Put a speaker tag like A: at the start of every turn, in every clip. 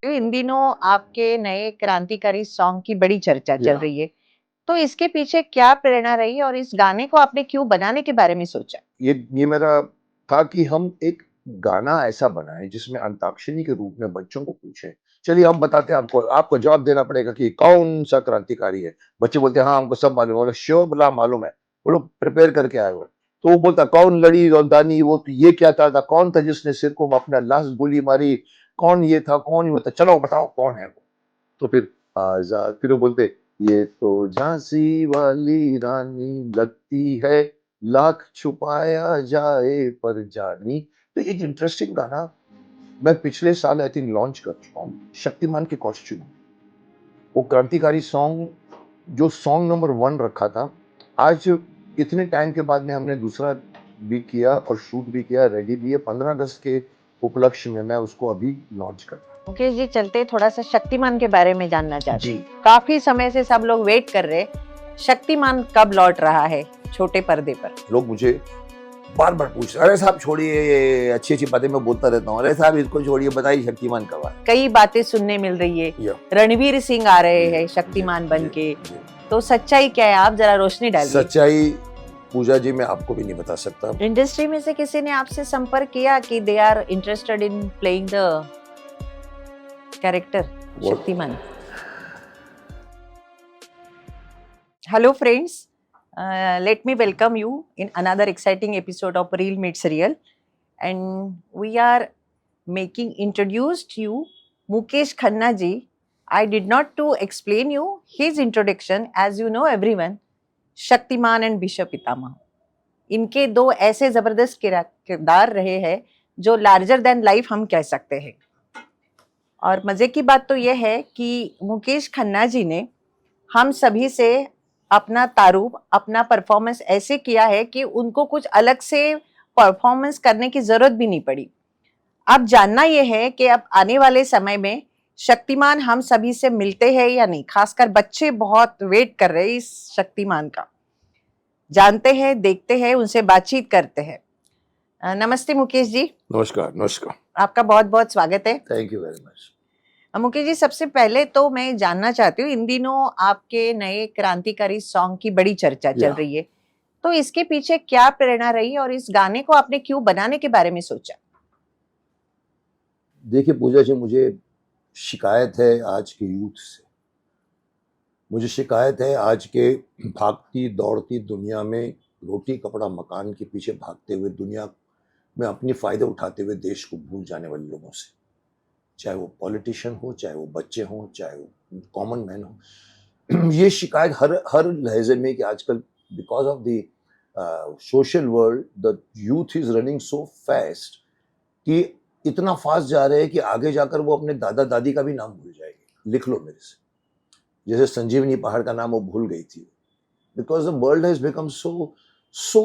A: तो इन दिनों आपके नए क्रांतिकारी सॉन्ग की बड़ी चर्चा चल
B: या
A: रही है। तो इसके पीछे क्या प्रेरणा रही और इस गाने को आपने क्यों बनाने के बारे में सोचा?
B: ये मेरा था कि हम एक गाना ऐसा बनाएं जिसमें अंताक्षरी के रूप में बच्चों को पूछें। चलिए हम बताते हैं आपको, आपको जवाब देना पड़ेगा कि कौन सा क्रांतिकारी है। बच्चे बोलते हैं हाँ हमको सब मालूम है। बोले श्योर, बोला मालूम है। बोलो प्रिपेयर करके आए हो। तो वो बोलता कौन लड़ी रौंदानी, वो तो ये क्या था कौन था जिसने सिर को अपना लास्ट गोली मारी, कौन ये था कौन ये था, चलो बताओ कौन है वो। तो फिर आजाद, फिर वो बोलते ये तो झांसी वाली रानी लगती है, लाख छुपाया जाए पर जानी। तो एक इंटरेस्टिंग गाना मैं पिछले साल आई थिंक लॉन्च कर चुका हूँ, शक्तिमान के कॉस्ट्यूम। वो क्रांतिकारी सॉन्ग जो सॉन्ग नंबर 1 रखा था, आज इतने टाइम के बाद में हमने दूसरा भी किया और शूट भी किया, रेडी भी है। 15 अगस्त के उपलक्ष्य में मैं उसको अभी लॉन्च कर रहा
A: मुकेश जी, चलते थोड़ा सा शक्तिमान के बारे में जानना
B: हूँ
A: चाहते
B: जी।
A: हैं। काफी समय से सब लोग वेट कर रहे, शक्तिमान कब लौट रहा है छोटे पर्दे पर?
B: लोग मुझे बार बार पूछ रहे, अरे साहब छोड़िए, ये अच्छी अच्छी बातें मैं बोलता रहता हूँ, अरे साहब इसको छोड़िए, बताइए शक्तिमान कब आए।
A: कई बातें सुनने मिल रही है,
B: या
A: रणवीर सिंह आ रहे हैं
B: ये
A: शक्तिमान बन के।
B: ये
A: तो सच्चाई क्या है, आप जरा रोशनी डालिए।
B: सच्चाई पूजा जी मैं आपको भी नहीं बता सकता।
A: इंडस्ट्री में से किसी ने आपसे संपर्क किया कि they are interested in playing the character
B: वो
A: Shaktimaan? Hello friends, let me welcome you in another exciting episode of Real Meets Real, and we are making introduced you Mukesh Khanna ji. I did not to explain you his introduction, as you know everyone, Shaktimaan and विश्व पितामह। इनके दो ऐसे जबरदस्त किरदार रहे हैं जो larger than life हम कह सकते हैं। और मजे की बात तो यह है कि मुकेश खन्ना जी ने हम सभी से अपना तारुफ, अपना परफॉर्मेंस ऐसे किया है कि उनको कुछ अलग से परफॉर्मेंस करने की जरूरत भी नहीं पड़ी। अब जानना यह है कि अब आने वाले समय में शक्तिमान हम सभी से मिलते हैं या नहीं। खासकर बच्चे बहुत वेट कर रहे हैं इस शक्तिमान का। जानते हैं, देखते हैं, उनसे बातचीत करते हैं। नमस्ते मुकेश जी।
B: नमस्कार नमस्कार।
A: आपका बहुत बहुत स्वागत है।
B: Thank you very much.
A: Mukesh ji, सबसे पहले तो मैं जानना चाहती हूँ, इन दिनों आपके नए क्रांतिकारी सॉन्ग की बड़ी चर्चा चल
B: या
A: रही है। तो इसके पीछे क्या प्रेरणा रही और इस गाने को आपने क्यों बनाने के बारे में सोचा?
B: देखिए पूजा जी, मुझे शिकायत है आज के यूथ से। मुझे शिकायत है आज के भागती दौड़ती दुनिया में, रोटी कपड़ा मकान के पीछे भागते हुए दुनिया में अपनी फायदे उठाते हुए देश को भूल जाने वाले लोगों से। चाहे वो पॉलिटिशियन हो, चाहे वो बच्चे हों, चाहे वो कॉमन मैन हो। ये शिकायत हर हर लहजे में कि आजकल because of the social world the youth is running so fast कि इतना फास्ट जा रहे हैं कि आगे जाकर वो अपने दादा दादी का भी नाम भूल जाएंगे। लिख लो मेरे से, जैसे संजीवनी पहाड़ का नाम वो भूल गई थी। Because the world has become so so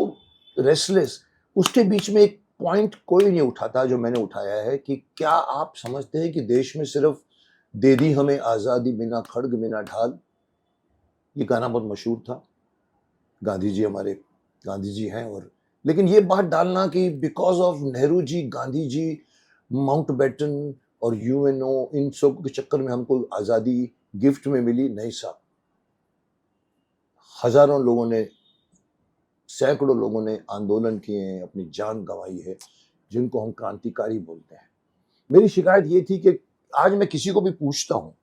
B: restless. उसके बीच में एक पॉइंट कोई नहीं उठाता जो मैंने उठाया है कि क्या आप समझते हैं कि देश में सिर्फ दे दी हमें आज़ादी बिना खड्ग बिना ढाल, ये गाना बहुत मशहूर था। गांधी जी हमारे गांधी जी हैं, और लेकिन ये बात डालना कि because of Nehru ji, Gandhi ji, Mountbatten और यूएनओ, इन सब के चक्कर में हमको आज़ादी गिफ्ट में मिली, नहीं साहब। हजारों लोगों ने, सैकड़ों लोगों ने आंदोलन किए हैं, अपनी जान गंवाई है, जिनको हम क्रांतिकारी बोलते हैं। मेरी शिकायत ये थी कि आज मैं किसी को भी पूछता हूँ,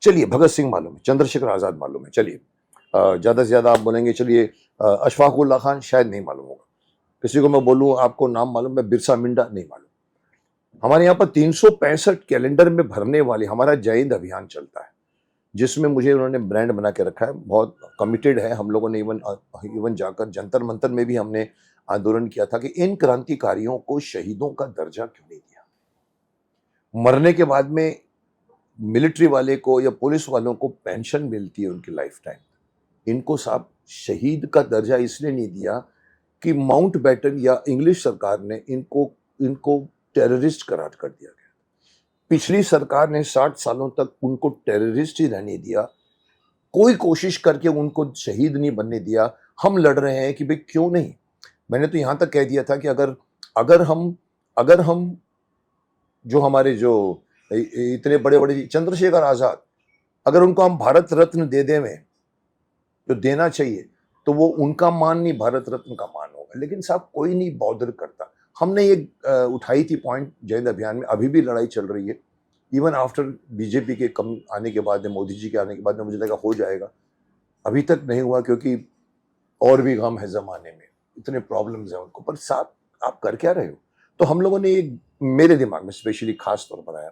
B: चलिए भगत सिंह मालूम है, चंद्रशेखर आजाद मालूम है, चलिए ज्यादा से ज्यादा आप बोलेंगे चलिए अशफाक उल्ला खान, शायद नहीं मालूम होगा। किसी को मैं बोलूँ आपको नाम मालूम है, बिरसा मुंडा, नहीं मालूम। हमारे यहाँ पर 365 कैलेंडर में भरने वाले हमारा जय हिंद अभियान चलता है, जिसमें मुझे उन्होंने ब्रांड बना के रखा है। बहुत कमिटेड है। हम लोगों ने इवन जाकर जंतर मंतर में भी हमने आंदोलन किया था कि इन क्रांतिकारियों को शहीदों का दर्जा क्यों नहीं दिया। मरने के बाद में मिलिट्री वाले को या पुलिस वालों को पेंशन मिलती है उनकी लाइफ टाइम, इनको साहब शहीद का दर्जा इसलिए नहीं दिया कि माउंटबेटन या इंग्लिश सरकार ने इनको इनको टेररिस्ट करार कर दिया गया। पिछली सरकार ने 60 सालों तक उनको टेररिस्ट ही रहने दिया, कोई कोशिश करके उनको शहीद नहीं बनने दिया। हम लड़ रहे हैं कि भाई क्यों नहीं। मैंने तो यहां तक कह दिया था कि अगर अगर हम जो हमारे जो इतने बड़े बड़े चंद्रशेखर आजाद, अगर उनको हम भारत रत्न दे दें, जो देना चाहिए, तो वो उनका मान नहीं, भारत रत्न का मान होगा। लेकिन साहब कोई नहीं बॉदर करता। हमने ये उठाई थी पॉइंट जय हिंद अभियान में, अभी भी लड़ाई चल रही है। इवन आफ्टर बीजेपी के कम आने के बाद में, मोदी जी के आने के बाद में, मुझे लगा हो जाएगा, अभी तक नहीं हुआ, क्योंकि और भी गम है जमाने में, इतने प्रॉब्लम्स हैं उनको। पर साहब आप कर क्या रहे हो? तो हम लोगों ने एक, मेरे दिमाग में स्पेशली खास तौर पर आया,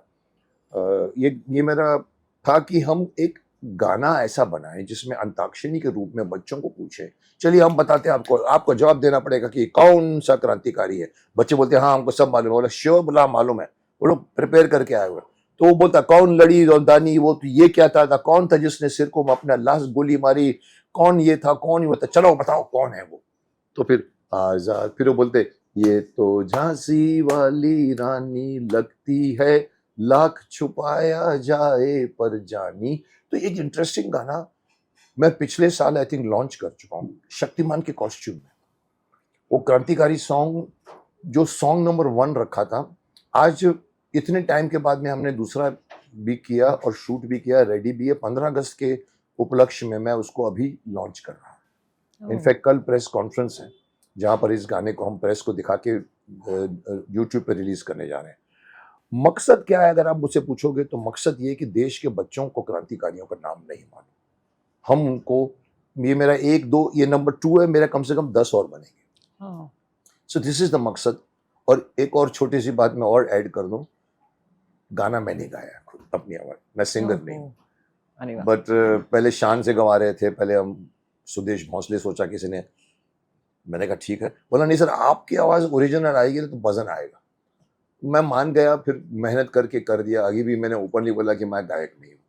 B: ये मेरा था कि हम एक गाना ऐसा बनाएं जिसमें अंताक्षरी के रूप में बच्चों को पूछे, चलिए हम बताते हैं आपको, आपको जवाब देना पड़ेगा कि कौन सा क्रांतिकारी है। बच्चे बोलते हैं हाँ हमको सब मालूम है। बोला श्योर? बोला मालूम है। वो लोग प्रिपेयर करके आए हुए। तो वो बोलता कौन लड़ी दानी, वो तो ये क्या था, कौन था जिसने सिर को अपना लास्ट गोली मारी, कौन ये था, कौन ये था, चलो बताओ कौन है वो। तो फिर आजाद, फिर वो बोलते ये तो झांसी वाली रानी लगती है, लाख छुपाया जाए पर जानी। तो एक इंटरेस्टिंग गाना मैं पिछले साल आई थिंक लॉन्च कर चुका हूँ, शक्तिमान के कॉस्ट्यूम में। वो क्रांतिकारी सॉन्ग जो सॉन्ग नंबर 1 रखा था, आज इतने टाइम के बाद में हमने दूसरा भी किया और शूट भी किया, रेडी भी है। 15 अगस्त के उपलक्ष्य में मैं उसको अभी लॉन्च कर रहा हूँ। इनफैक्ट कल प्रेस कॉन्फ्रेंस है जहाँ पर इस गाने को हम प्रेस को दिखा के यूट्यूब पे रिलीज करने जा रहे हैं। मकसद क्या है अगर आप मुझसे पूछोगे, तो मकसद ये है कि देश के बच्चों को क्रांतिकारियों का नाम नहीं मालूम, हम उनको, ये मेरा 1-2, ये नंबर 2 है, मेरा कम से कम 10 और बनेंगे। सो दिस इज द मकसद। और एक और छोटी सी बात मैं और ऐड कर दूं, गाना मैंने गाया खुद अपनी आवाज, मैं सिंगर नहीं हूँ, बट पहले शान से गवा रहे थे, पहले हम सुदेश भोंसले सोचा किसी ने, मैंने कहा ठीक है। बोला नहीं सर आपकी आवाज ओरिजिनल आएगी तो वजन आएगा। मैं मान गया, फिर मेहनत करके कर दिया। अभी भी मैंने ओपनली बोला कि मैं गायक नहीं हूँ,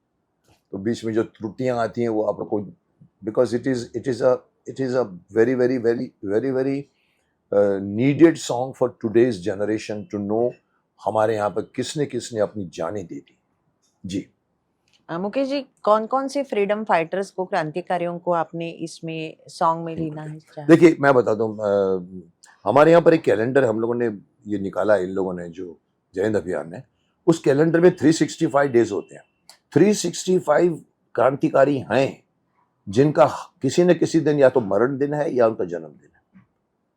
B: तो बीच में जो त्रुटियां आती हैं वो आप लोग को, because it is a very very very very very needed song for today's generation to know हमारे यहाँ पर किसने किसने अपनी जानें दे दी। जी
A: मुकेश जी, कौन कौन से फ्रीडम फाइटर्स को, क्रांतिकारियों को आपने इसमें सॉन्ग में लेना है?
B: देखिए मैं बता दूं, हमारे यहाँ पर एक कैलेंडर हम लोगों ने ये निकाला है, इन लोगों ने जो जय हिंद अभियान ने, उस कैलेंडर में 365 डेज होते हैं। 365 क्रांतिकारी हैं जिनका किसी न किसी दिन या तो मरण दिन है या उनका जन्मदिन है।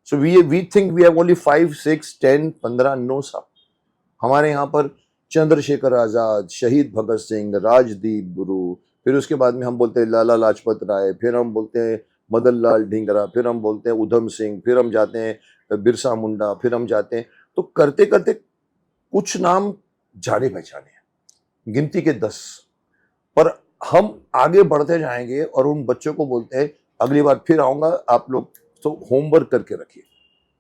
B: So we think we have only 5, 6, 10, 15, नो सब। हमारे यहाँ पर चंद्रशेखर आजाद, शहीद भगत सिंह, राजदीप गुरु, फिर उसके बाद में हम बोलते हैं लाला लाजपत राय, फिर हम बोलते हैं मदन लाल ढींगरा, फिर हम बोलते हैं उधम सिंह, फिर हम जाते हैं बिरसा मुंडा, फिर हम जाते हैं, तो करते करते कुछ नाम जाने पहचाने हैं, गिनती के 10। पर हम आगे बढ़ते जाएंगे और उन बच्चों को बोलते हैं अगली बार फिर आऊंगा, आप लोग तो होमवर्क करके रखिए।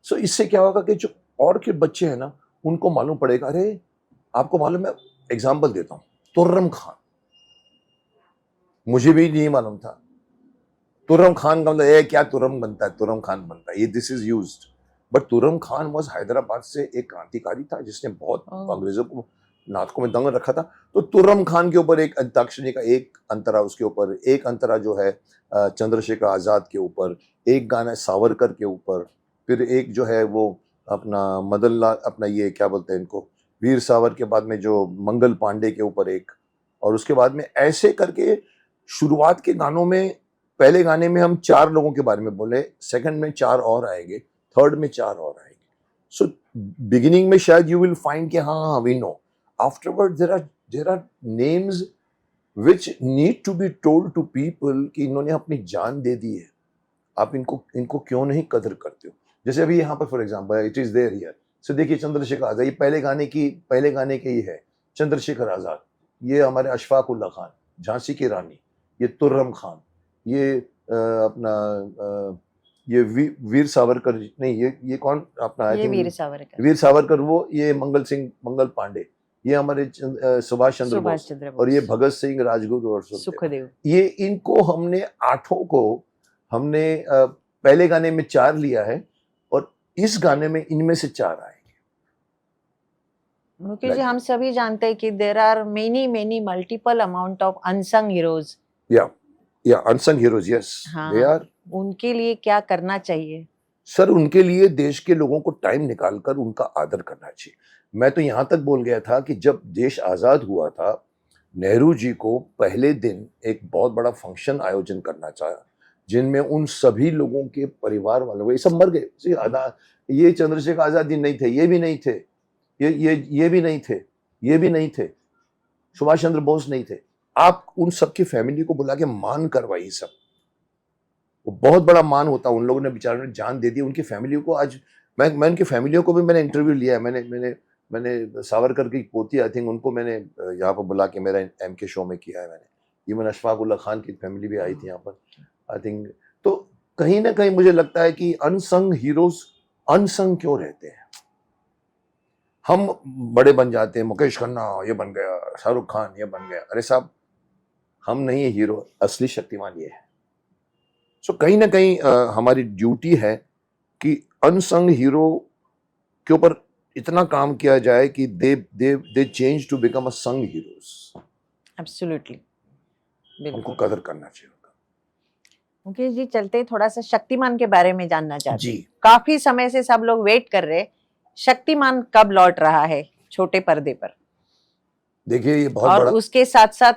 B: सो इससे क्या होगा कि जो और के बच्चे हैं ना, उनको मालूम पड़ेगा, अरे आपको मालूम है, एग्जाम्पल देता हूं, तुर्रम खान, मुझे भी नहीं मालूम था। तुर्रम खान का मतलब क्या तुर्रम बनता है, तुर्रम खान बनता है, ये this is used. But Turram Khan was Hyderabad से एक क्रांतिकारी था जिसने बहुत अंग्रेजों को नाटकों में दंग रखा था। तो तुर्रम खान के ऊपर एक अंताक्षरी का एक अंतरा, उसके ऊपर एक अंतरा जो है चंद्रशेखर आजाद के ऊपर, एक गाना सावरकर के ऊपर, फिर एक जो है वो अपना मदन लाल, अपना ये क्या बोलते हैं इनको, वीर सावर के बाद में जो मंगल पांडे के ऊपर एक, और उसके बाद में ऐसे करके शुरुआत के गानों में, पहले गाने में हम 4 लोगों के बारे में बोले, सेकंड में 4 और आएंगे, थर्ड में 4 और आएंगे। सो बिगिनिंग में शायद यू विल फाइंड कि हाँ we know, afterward there are names which need to be told to people कि इन्होंने अपनी जान दे दी है, आप इनको क्यों नहीं कदर करते हो। जैसे अभी यहाँ पर for example it is there here, so देखिए चंद्रशेखर आजाद, ये पहले गाने के ही है, चंद्रशेखर आजाद, ये हमारे अशफाक उल्ला खान, झांसी की रानी, ये तुर्रम खान, ये ये वीर सावरकर, नहीं ये कौन अपना,
A: ये वीर
B: सावरकर वो, ये मंगल पांडे, ये हमारे सुभाष चंद्र बोस, और ये भगत सिंह, राजगुरु और सुखदेव। ये इनको हमने 8 को हमने पहले गाने में 4 लिया है और इस गाने में इनमें से 4 आएंगे।
A: मुकेश जी, हम सभी जानते हैं कि there are many multiple amount of unsung heroes.
B: या unsung heroes, yes they are.
A: उनके लिए क्या करना चाहिए?
B: सर उनके लिए देश के लोगों को टाइम निकालकर उनका आदर करना चाहिए। मैं तो यहाँ तक बोल गया था कि जब देश आज़ाद हुआ था, नेहरू जी को पहले दिन एक बहुत बड़ा फंक्शन आयोजन करना चाहा, जिनमें उन सभी लोगों के परिवार वालों, ये सब मर गए। ये चंद्रशेखर आज़ाद जी नहीं थे, ये भी नहीं थे, ये भी नहीं थे, ये भी नहीं थे, सुभाष चंद्र बोस नहीं थे। आप उन सबकी फैमिली को बुला के मान करवाइए सब। वो बहुत बड़ा मान होता, उन लोगों ने बेचारों ने जान दे दी। उनकी फैमिलियों को आज मैं उनकी फैमिलियों को भी मैंने इंटरव्यू लिया है। मैंने सावरकर की पोती, आई थिंक, उनको मैंने यहाँ पर बुला के मेरा एम के शो में किया है मैंने। इवन अशफाक उल्ला खान की फैमिली भी आई थी यहाँ पर, आई थिंक। तो कहीं ना कहीं मुझे लगता है कि अनसंग हीरोज अनसंग क्यों रहते हैं। हम बड़े बन जाते हैं, मुकेश खन्ना ये बन गया, शाहरुख खान ये बन गया। अरे साहब, हम नहीं है हीरो, असली शक्तिमान ये है। सो कहीं ना कहीं हमारी ड्यूटी है कि अनसंग हीरो के ऊपर इतना काम किया जाए कि they change to become unsung heroes.
A: Absolutely,
B: हमको
A: बिल्कुल।
B: कदर करना चाहिए उनका।
A: मुकेश जी, चलते थोड़ा सा शक्तिमान के बारे में जानना चाहते
B: जी।
A: हैं। काफी समय से सब लोग वेट कर रहे, शक्तिमान कब लौट रहा है छोटे पर्दे पर?
B: देखिए, ये बहुत
A: और
B: बड़ा,
A: उसके साथ साथ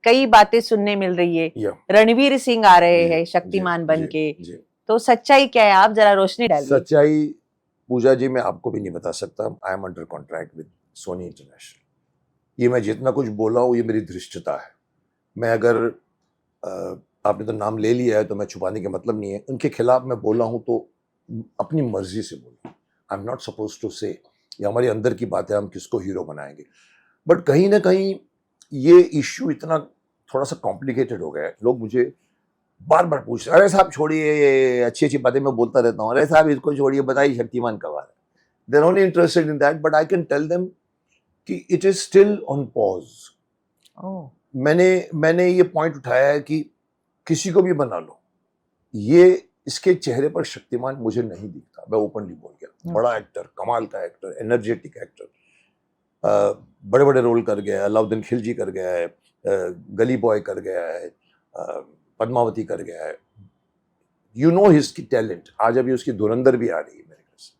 A: कई बातें सुनने मिल रही है।
B: या
A: रणवीर सिंह आ रहे
B: जी,
A: हैं शक्तिमान
B: जी,
A: बन
B: जी,
A: के,
B: जी।
A: तो सच्चाई क्या है? आप जरा रोशनी डालिए।
B: सच्चाई पूजा जी मैं आपको भी नहीं बता सकता। I am under contract with Sony international. ये मैं जितना कुछ बोला हूँ, ये मेरी धृष्टता है। मैं अगर आपने तो नाम ले लिया है तो मैं छुपाने का मतलब नहीं है। उनके खिलाफ मैं बोला हूँ तो अपनी मर्जी से बोला। I am not suppose to say, ये हमारे अंदर की बात है, हम किसको हीरो बनाएंगे। बट कहीं ना कहीं ये इश्यू इतना थोड़ा सा कॉम्प्लिकेटेड हो गया है। लोग मुझे बार बार पूछते हैं, अरे साहब छोड़िए, ये अच्छी अच्छी बातें मैं बोलता रहता हूँ, अरे साहब इसको छोड़िए, बताइए शक्तिमान कब आ रहा है। They are only interested in that, but I can tell them कि it is still on pause.
A: Oh,
B: मैंने ये पॉइंट उठाया है कि किसी को भी बना लो, ये इसके चेहरे पर शक्तिमान मुझे नहीं दिखता। मैं ओपनली बोल गया। बड़ा एक्टर, कमाल का एक्टर, एनर्जेटिक एक्टर, बड़े बड़े रोल कर गया है। अलाउद्दीन खिलजी कर गया है, गली बॉय कर गया है, पद्मावती कर गया है। यू नो हिज की टैलेंट। आज अभी उसकी धुरंधर भी आ रही है मेरे घर से।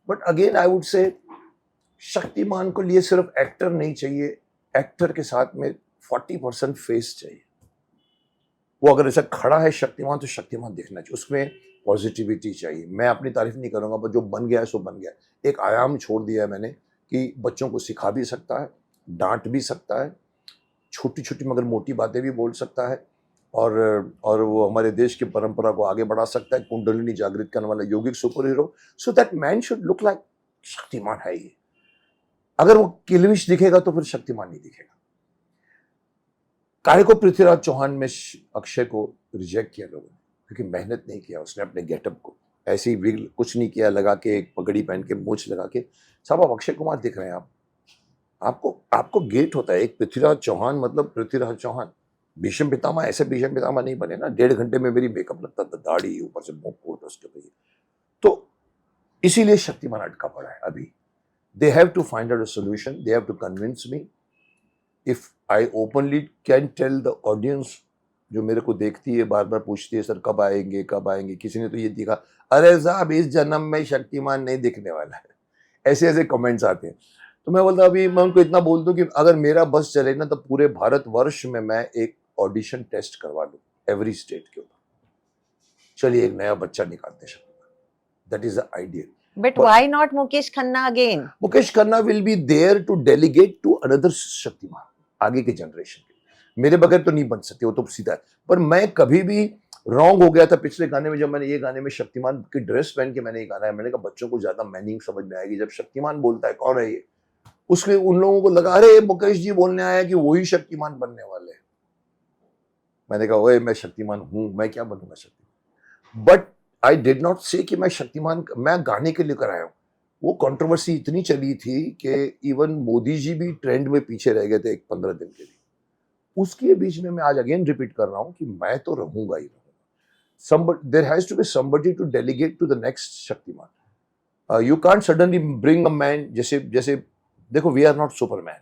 B: But again I would say, Shaktimaan को लिए सिर्फ एक्टर नहीं चाहिए, एक्टर के साथ में 40% फेस चाहिए। वो अगर ऐसा खड़ा है शक्तिमान, तो शक्तिमान दिखना चाहिए, उसमें पॉजिटिविटी चाहिए। मैं अपनी तारीफ नहीं करूंगा, पर जो बन गया है सो बन गया। एक आयाम छोड़ दिया है मैंने कि बच्चों को सिखा भी सकता है, डांट भी सकता है, छोटी छोटी मगर मोटी बातें भी बोल सकता है, और वो हमारे देश की परंपरा को आगे बढ़ा सकता है। कुंडलिनी जागृत करने वाला yogic super hero. So that man should look like Shaktimaan है ये। अगर वो किलविश दिखेगा तो फिर शक्तिमान नहीं दिखेगा। काहे को पृथ्वीराज चौहान में अक्षय को रिजेक्ट किया लोगों ने? क्योंकि मेहनत नहीं किया उसने अपने गेटअप को। ऐसे ही विग कुछ नहीं किया, लगा के एक पगड़ी पहन के मूछ लगा के। साहब, आप अक्षय कुमार दिख रहे हैं। आपको गेट होता है। एक पृथ्वीराज चौहान मतलब पृथ्वीराज चौहान। भीष्म पितामह ऐसे भीष्म पितामह नहीं बने ना। 1.5 घंटे में मेरी मेकअप लगता था, दाढ़ी ऊपर से मुकुट उसके पे। तो इसीलिए शक्तिमान अटका पड़ा है अभी। They have to find out a solution, they have to convince me. If I openly can tell the audience, जो मेरे को देखती है, बार बार पूछती है, सर कब आएंगे कब आएंगे। किसी ने तो ये दिखा, अरे साहब इस जन्म में शक्तिमान नहीं दिखने वाला है। ऐसे ऐसे कमेंट्स आते हैं। तो मैं बोलता, अभी मैं उनको इतना बोल दूं कि अगर मेरा बस चले ना, तो पूरे भारतवर्ष में मैं एक ऑडिशन टेस्ट करवा लूं, एवरी स्टेट के ऊपर। चलिए एक नया बच्चा निकालते Shaktimaan. That is the idea.
A: But why not Mukesh Khanna again?
B: Mukesh Khanna will be there to delegate to another Shaktimaan, आगे के जनरेशन के। मेरे बगैर तो नहीं बन सकते, वो तो सीधा है। पर मैं कभी भी रॉन्ग हो गया था पिछले गाने में। जब मैंने ये गाने में शक्तिमान की ड्रेस पहन के मैंने ये गाना है, मैंने कहा बच्चों को ज्यादा मीनिंग समझ में आएगी। जब शक्तिमान बोलता है कौन है ये, उसके उन लोगों को लगा अरे मुकेश जी बोलने आया कि वही शक्तिमान बनने वाले हैं। मैंने कहा ओए, मैं शक्तिमान हूं, मैं क्या बनूंगा Shaktimaan. But I did not से कि मैं शक्तिमान, मैं गाने के लिए कराया हूं। वो कंट्रोवर्सी इतनी चली थी कि इवन मोदी जी भी ट्रेंड में पीछे रह गए थे एक 15 दिन के लिए। उसके बीच में मैं आज अगेन रिपीट कर रहा हूं कि मैं तो रहूंगा ही रहूंगा। There has to be somebody to delegate to the next Shaktimaan. You can't suddenly bring a man. जैसे देखो, we are not Superman,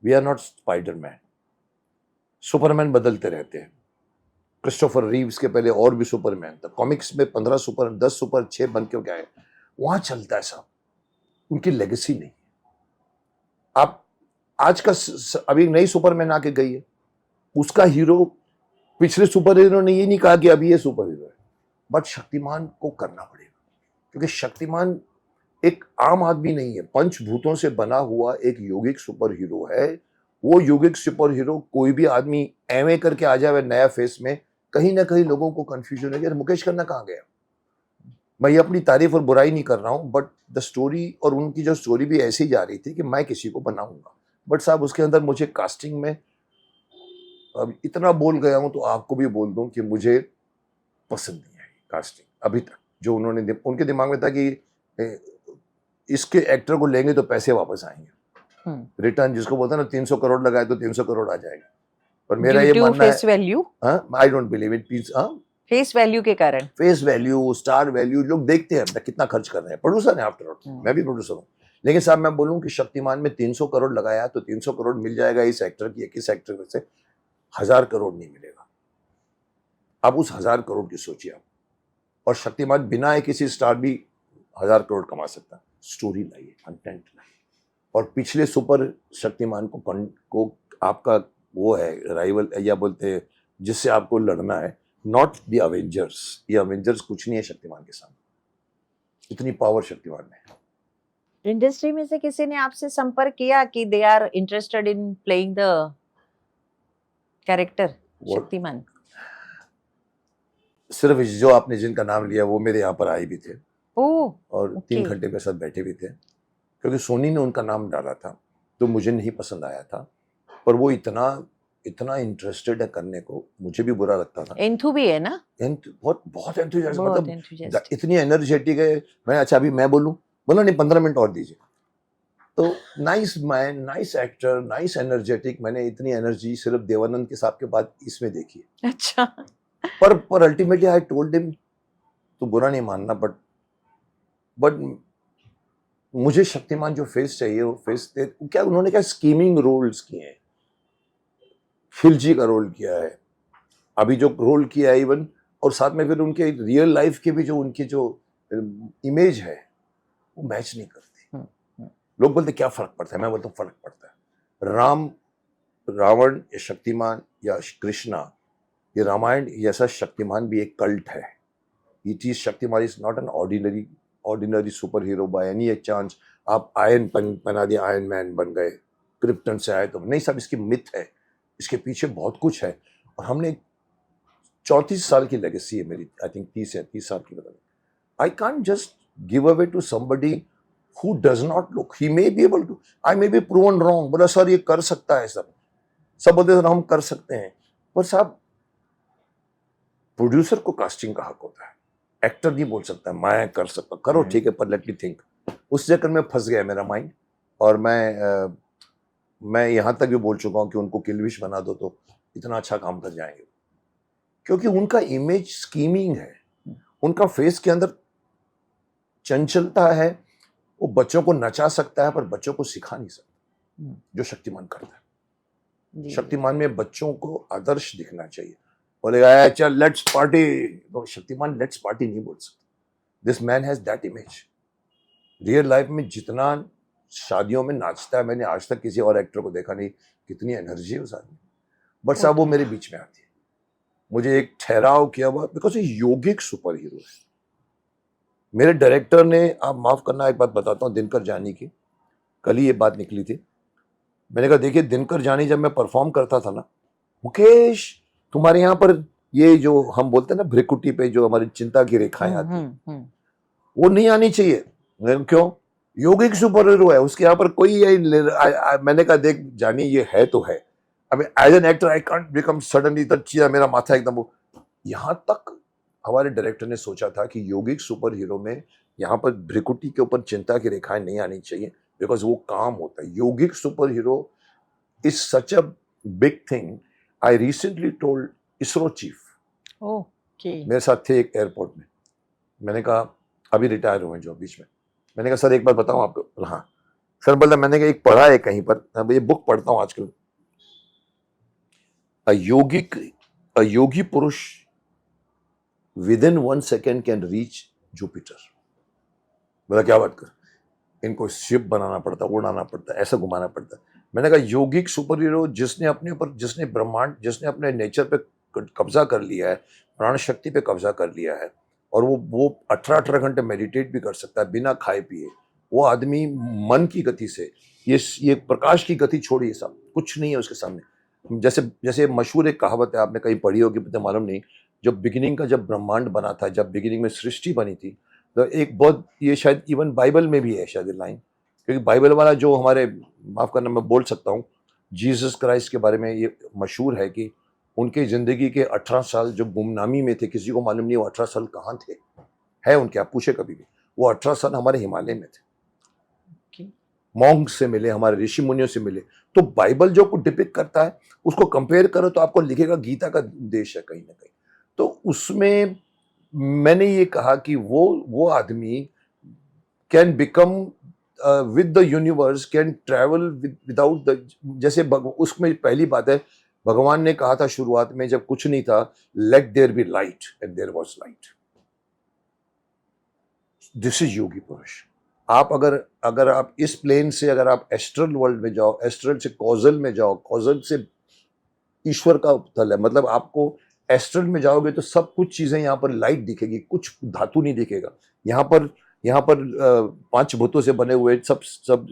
B: we are not Spiderman. Superman बदलते रहते हैं। क्रिस्टोफर रीव्स के पहले और भी सुपरमैन था। कॉमिक्स में 15 सुपर, 10 सुपर, 6 बन के गए। वहां चलता है साहब, उनकी लेगेसी नहीं। आप आज का अभी नई सुपरमैन आके गई है, उसका हीरो, पिछले सुपर हीरो ने ये नहीं कहा कि अभी ये सुपर हीरो है, बट शक्तिमान को करना पड़ेगा, क्योंकि शक्तिमान एक आम आदमी नहीं है, पंचभूतों से बना हुआ एक योगिक सुपर हीरो है। वो योगिक सुपर हीरो कोई भी आदमी एमए करके आ जाए नया फेस में, कहीं ना कहीं लोगों को कंफ्यूजन है कि मुकेश खन्ना कहाँ गया। मैं ये अपनी तारीफ और बुराई नहीं कर रहा हूँ, बट द स्टोरी और उनकी जो स्टोरी भी ऐसी जा रही थी कि मैं किसी को बनाऊंगा, बट साहब उसके अंदर मुझे कास्टिंग में अब इतना बोल गया हूं तो आपको भी बोल दूं कि मुझे पसंद नहीं आई कास्टिंग अभी तक। जो उन्होंने उनके दिमाग में था कि इसके एक्टर को लेंगे तो पैसे वापस आएंगे, रिटर्न जिसको बोलते हैं ना, 300 करोड़ लगाए तो 300 करोड़ आ जाएगा। पर मेरा ये मानना है,
A: face value,
B: I don't believe it, please.
A: Face value के कारण,
B: फेस वैल्यू, स्टार वैल्यू, लोग देखते हैं कितना खर्च कर रहे हैं, प्रोड्यूसर है आफ्टर ऑल, मैं भी प्रोड्यूसर हूँ। लेकिन साहब मैं बोलूं कि शक्तिमान में 300 करोड़ लगाया तो 300 करोड़ मिल जाएगा इस एक्टर की, किस एक्टर में से 1000 करोड़ नहीं मिलेगा। अब उस 1000 करोड़ की सोचिए आप, और शक्तिमान बिना किसी स्टार भी 1000 करोड़ कमा सकता। स्टोरी लाइए, कंटेंट लाइए, और पिछले सुपर शक्तिमान को आपका वो है राइवल, या बोलते हैं जिससे आपको लड़ना है, नॉट द अवेंजर्स। ये अवेंजर्स कुछ नहीं है शक्तिमान के सामने, इतनी पावर शक्तिमान में है।
A: इंडस्ट्री में से किसी ने आपसे संपर्क किया कि they are interested in playing the character Shaktimaan?
B: सिर्फ जो आपने जिनका नाम लिया वो मेरे यहाँ पर आए भी थे, और
A: ओके।
B: 3 घंटे मेरे साथ बैठे भी थे, क्योंकि सोनी ने उनका नाम डाला था तो मुझे नहीं पसंद आया था, पर वो इतना इंटरेस्टेड है करने को, मुझे भी बुरा लगता था।
A: एंथू भी है ना,
B: बहुत एंथुसियास्टिक, मतलब इतनी एनर्जेटिक है। मैं अच्छा अभी मैं बोलूं, बोला नहीं 15 मिनट और दीजिए। तो nice man, nice actor, nice energetic. मैंने इतनी एनर्जी सिर्फ देवानंद के साहब के बाद इसमें देखी है।
A: अच्छा।
B: पर अल्टीमेटली आई टोल्ड हिम, तो बुरा नहीं मानना, बट मुझे शक्तिमान जो फेस चाहिए वो फेस क्या उन्होंने क्या स्कीमिंग रोल्स किए हैं, खिलजी का रोल किया है, अभी जो रोल किया है इवन, और साथ में फिर उनके रियल लाइफ के भी जो उनकी जो इमेज है वो मैच नहीं करती। लोग बोलते क्या फर्क पड़ता है, मैं बोलता हूँ फर्क पड़ता है। राम, रावण या शक्तिमान या कृष्णा, ये रामायण जैसा शक्तिमान भी एक कल्ट है। It is, Shaktimaan is not an ordinary super hero by any chance. आप आयरन बना दिया, आयरन मैन बन गए, क्रिप्टन से आए तो नहीं, सब इसकी मिथ है, इसके पीछे बहुत कुछ है। और हमने 34 साल की लेगेसी है मेरी, आई थिंक 30 साल की। I can't just give away to somebody who does not look. He may be able to, I may be proven wrong, बोला सर ये कर सकता है, सब बोलते हैं हम कर सकते हैं, पर साहब प्रोड्यूसर को कास्टिंग का हक होता है, एक्टर नहीं बोल सकता मैं कर सकता, करो ठीक है, पर लेट मी थिंक। उस चक्कर में फंस गया मेरा माइंड, और मैं यहाँ तक भी बोल चुका हूँ कि उनको किलविश बना दो तो इतना अच्छा काम कर जाएंगे, क्योंकि उनका इमेज स्कीमिंग है, उनका फेस के अंदर चंचलता है, वो बच्चों को नचा सकता है पर बच्चों को सिखा नहीं सकता, जो शक्तिमान करता है। शक्तिमान में बच्चों को आदर्श दिखना चाहिए, बोलेगा चल लेट्स पार्टी, तो शक्तिमान लेट्स पार्टी नहीं बोल सकता। This man has that image. Real life में जितना शादियों में नाचता है, मैंने आज तक किसी और एक्टर को देखा नहीं, कितनी एनर्जी है उस आदमी, बट साहब वो मेरे बीच में आती है, मुझे एक ठहराव किया हुआ, बिकॉज ये योगिक सुपर हीरो है। मेरे डायरेक्टर ने, आप माफ करना एक बात बताता हूँ, दिनकर जानी की, कल ही ये बात निकली थी। मैंने कहा देखिए दिनकर जानी जब मैं परफॉर्म करता था ना, मुकेश तुम्हारे यहाँ पर ये जो हम बोलते हैं ना भ्रिकुटी पे जो हमारी चिंता की रेखाएं आती हैं, वो नहीं आनी चाहिए। क्यों? योगिक सुपर हीरो है, उसके यहाँ पर कोई मैंने कहा देख जानी ये है तो है, अब as an actor I can't become suddenly मेरा माथा एकदम, यहाँ तक हमारे डायरेक्टर ने सोचा था कि योगिक सुपर हीरो में यहाँ पर भ्रिकुटी के ऊपर चिंता की रेखाएं नहीं आनी चाहिए, बिकॉज वो काम होता है। Yogic super hero is such a big thing. I recently told ISRO chief, मेरे साथ थे एक एयरपोर्ट में, मैंने कहा अभी रिटायर हुए जो बीच में, मैंने कहा सर एक बार बताऊं आपको। हाँ सर, बोला मैंने कहा एक पढ़ा है कहीं पर, ये बुक पढ़ता हूं आजकल, अ योगी पुरुष within 1 second can reach Jupiter। बोला क्या बात कर, इनको शिप बनाना पड़ता है, उड़ाना पड़ता है, ऐसा घुमाना पड़ता है। मैंने कहा योगिक सुपर हीरो जिसने अपने ऊपर, जिसने ब्रह्मांड, जिसने अपने नेचर पे कब्जा कर लिया है, प्राण शक्ति पे कब्जा कर लिया है, और वो 18-18 घंटे मेडिटेट भी कर सकता है बिना खाए पिए। वो आदमी मन की गति से, ये प्रकाश की गति छोड़िए, सब कुछ नहीं है उसके सामने। जैसे जैसे मशहूर एक कहावत है, आपने कहीं पढ़ी होगी, मुझे मालूम नहीं। जब बिगिनिंग का, जब ब्रह्मांड बना था, जब बिगिनिंग में सृष्टि बनी थी, तो एक बहुत, ये शायद इवन बाइबल में भी है शायद ये लाइन, क्योंकि बाइबल वाला जो हमारे, माफ करना मैं बोल सकता हूँ, जीसस क्राइस्ट के बारे में ये मशहूर है कि उनके जिंदगी के 18 साल जो गुमनामी में थे, किसी को मालूम नहीं वो 18 साल कहाँ थे, है उनके, आप पूछे कभी भी। वो 18 साल हमारे हिमालय में थे, मॉन्क से मिले, हमारे ऋषि मुनियों से मिले। तो बाइबल जो कुछ डिपिक्ट करता है उसको कंपेयर करो तो आपको लिखेगा गीता का देश है कहीं ना कहीं। तो उसमें मैंने ये कहा कि वो आदमी can become with the universe, can travel without the, जैसे उसमें पहली बात है, भगवान ने कहा था शुरुआत में जब कुछ नहीं था, let there be light, and there was light. This is yogi purush. आप अगर आप इस प्लेन से, अगर आप एस्ट्रल वर्ल्ड में जाओ, एस्ट्रल से कॉजल में जाओ, कॉजल से ईश्वर का तल है, मतलब आपको एस्ट्रल में जाओगे तो सब कुछ चीजें यहाँ पर लाइट दिखेगी, कुछ धातु नहीं दिखेगा। यहाँ पर पांच भूतों से बने हुए सब सब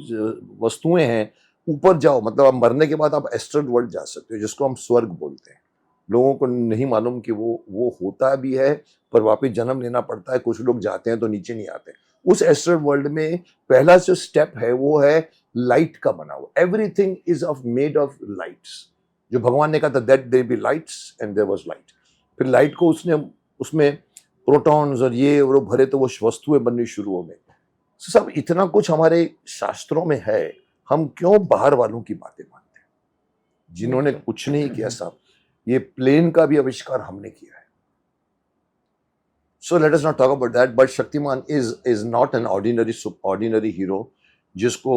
B: वस्तुएं हैं। ऊपर जाओ, मतलब आप मरने के बाद आप एस्ट्रल वर्ल्ड जा सकते हो, जिसको हम स्वर्ग बोलते हैं। लोगों को नहीं मालूम कि वो होता भी है, पर वापस जन्म लेना पड़ता है। कुछ लोग जाते हैं तो नीचे नहीं आते। उस एस्ट्रल वर्ल्ड में पहला जो स्टेप है वो है लाइट का बना हुआ। Everything is of made of lights. जो भगवान ने कहा था that there be lights and there was light. फिर लाइट को उसने, उसमें प्रोटॉन्स और ये और वो भरे तो वो वस्तुएं बननी शुरू हो गई। सब इतना कुछ हमारे शास्त्रों में है, हम क्यों बाहर वालों की बातें मानते हैं जिन्होंने कुछ नहीं किया साहब। ये प्लेन का भी आविष्कार हमने किया है। So let us not talk about that. But Shaktiman is not an ordinary hero जिसको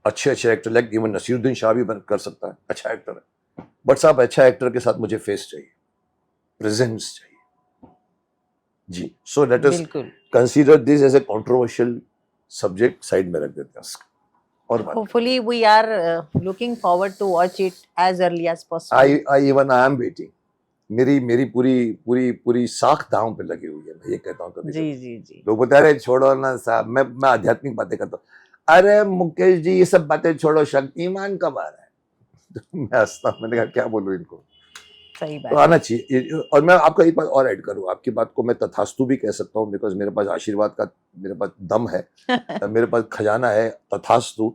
B: अच्छे actor, like even Naseeruddin Shah भी कर सकता है, अच्छा एक्टर है। बट साहब अच्छा एक्टर के साथ मुझे फेस चाहिए, प्रेजेंस चाहिए जी। So let us consider this as a controversial subject, side में रख देते हैं। और
A: hopefully we are looking forward to watch it as early as possible.
B: I am waiting. मेरी पूरी साख दांव पे लगी हुई है। मैं ये कहता हूँ कभी
A: जी
B: लोग बता रहे छोड़ो ना साहब, मैं आध्यात्मिक बातें करता हूँ। अरे मुकेश जी ये सब बातें छोड़ो, शक्तिमान कब आ रहा है? तो मैं हंसता, मैंने कहा क्या बोलूं इनको।
A: सही बात
B: तो आना चाहिए। और मैं आपको एक बात और ऐड करूँ, आपकी बात को मैं तथास्तु भी कह सकता हूँ, बिकॉज मेरे पास आशीर्वाद का, मेरे पास दम है मेरे पास खजाना है, तथास्तु।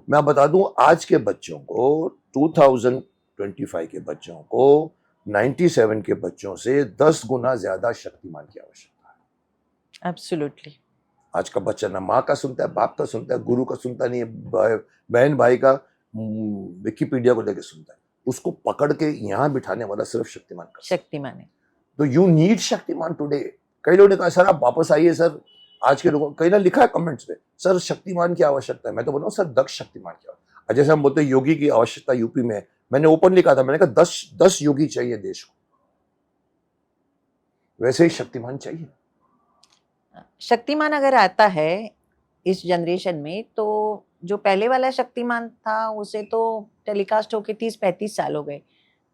B: मैं बता दूं आज के बच्चों को, 2025 के बच्चों को 97 के बच्चों से 10 गुना ज्यादा शक्तिमान की आवश्यकता है।
A: एब्सोल्युटली।
B: आज का बच्चा ना माँ का सुनता है, बाप का सुनता है, गुरु का सुनता नहीं है, बहन भाई का विकिपीडिया को लेके सुनता है। उसको पकड़ के यहाँ बिठाने वाला सिर्फ शक्तिमान का,
A: शक्तिमान है। तो
B: यू नीड शक्तिमान टुडे। कई लोगों ने कहा सर आप वापस आइए सर, आज के लोगों, कई ना लिखा है कमेंट्स में, सर शक्तिमान की आवश्यकता है। मैं तो बोल रहा हूँ सर दक्ष शक्तिमान की आवश्यकता। जैसे हम बोलते हैं योगी की आवश्यकता यूपी में, मैंने ओपनली कहा था, मैंने कहा 10 योगी चाहिए देश को, वैसे ही शक्तिमान चाहिए।
A: शक्तिमान अगर आता है इस जनरेशन में, तो जो पहले वाला शक्तिमान था उसे तो टेलीकास्ट होके 30-35 साल हो गए,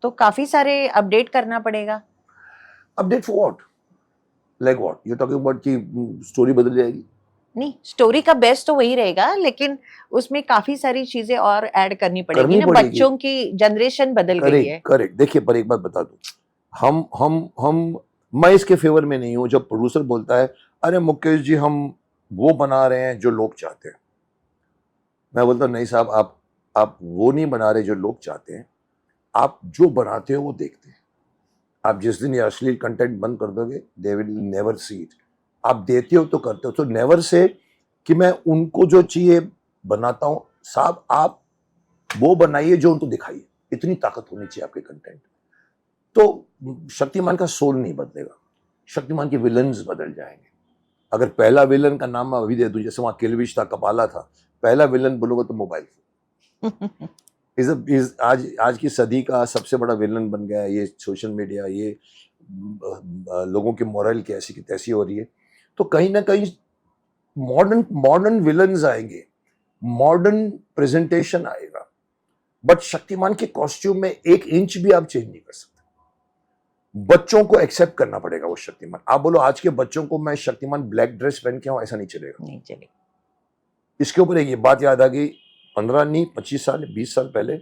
A: तो काफी सारे अपडेट करना पड़ेगा।
B: Update for what? Like what you talking about कि स्टोरी बदल जाएगी? नहीं,
A: स्टोरी का बेस्ट तो वही रहेगा, लेकिन उसमें काफी सारी चीजें और ऐड करनी पड़ेगी ना, बच्चों की जनरेशन बदल गई है।
B: करेक्ट। देखिए पर एक बात बता दूं, हम मैं इसके फेवर में नहीं हूं जब प्रोड्यूसर बोलता है अरे मुकेश जी हम वो बना रहे हैं जो लोग चाहते हैं। मैं बोलता हूं नहीं साहब, आप वो नहीं बना रहे जो लोग चाहते हैं, आप जो बनाते हो वो देखते हैं। आप जिस दिन ये अश्लील कंटेंट बंद कर दोगे, they will never see it. आप देते हो तो करते हो, तो नेवर से कि मैं उनको जो चाहिए बनाता हूं। साहब आप वो बनाइए जो उनको दिखाइए, इतनी ताकत होनी चाहिए आपके कंटेंट। तो शक्तिमान का सोल नहीं बदलेगा, शक्तिमान के विलन्स बदल जाएंगे। अगर पहला विलन का नाम मैं अभी दे दूं, जैसे वहां किलविश था, कपाला था, पहला विलन बोलोगे तो मोबाइल फोन। आज की सदी का सबसे बड़ा विलन बन गया है ये सोशल मीडिया। ये लोगों की मोरल की ऐसी की तैसी हो रही है। तो कहीं ना कहीं मॉडर्न मॉडर्न विलन्स आएंगे, मॉडर्न प्रेजेंटेशन आएगा, बट शक्तिमान के कॉस्ट्यूम में 1 इंच भी आप चेंज नहीं कर सकते। बच्चों को एक्सेप्ट करना पड़ेगा वो शक्तिमान। आप बोलो आज के बच्चों को मैं शक्तिमान ब्लैक ड्रेस पहन के आऊं, ऐसा नहीं चलेगा,
A: नहीं चलेगा।
B: इसके ऊपर एक ये बात याद आ गई, 15 नहीं 25 साल 20 साल पहले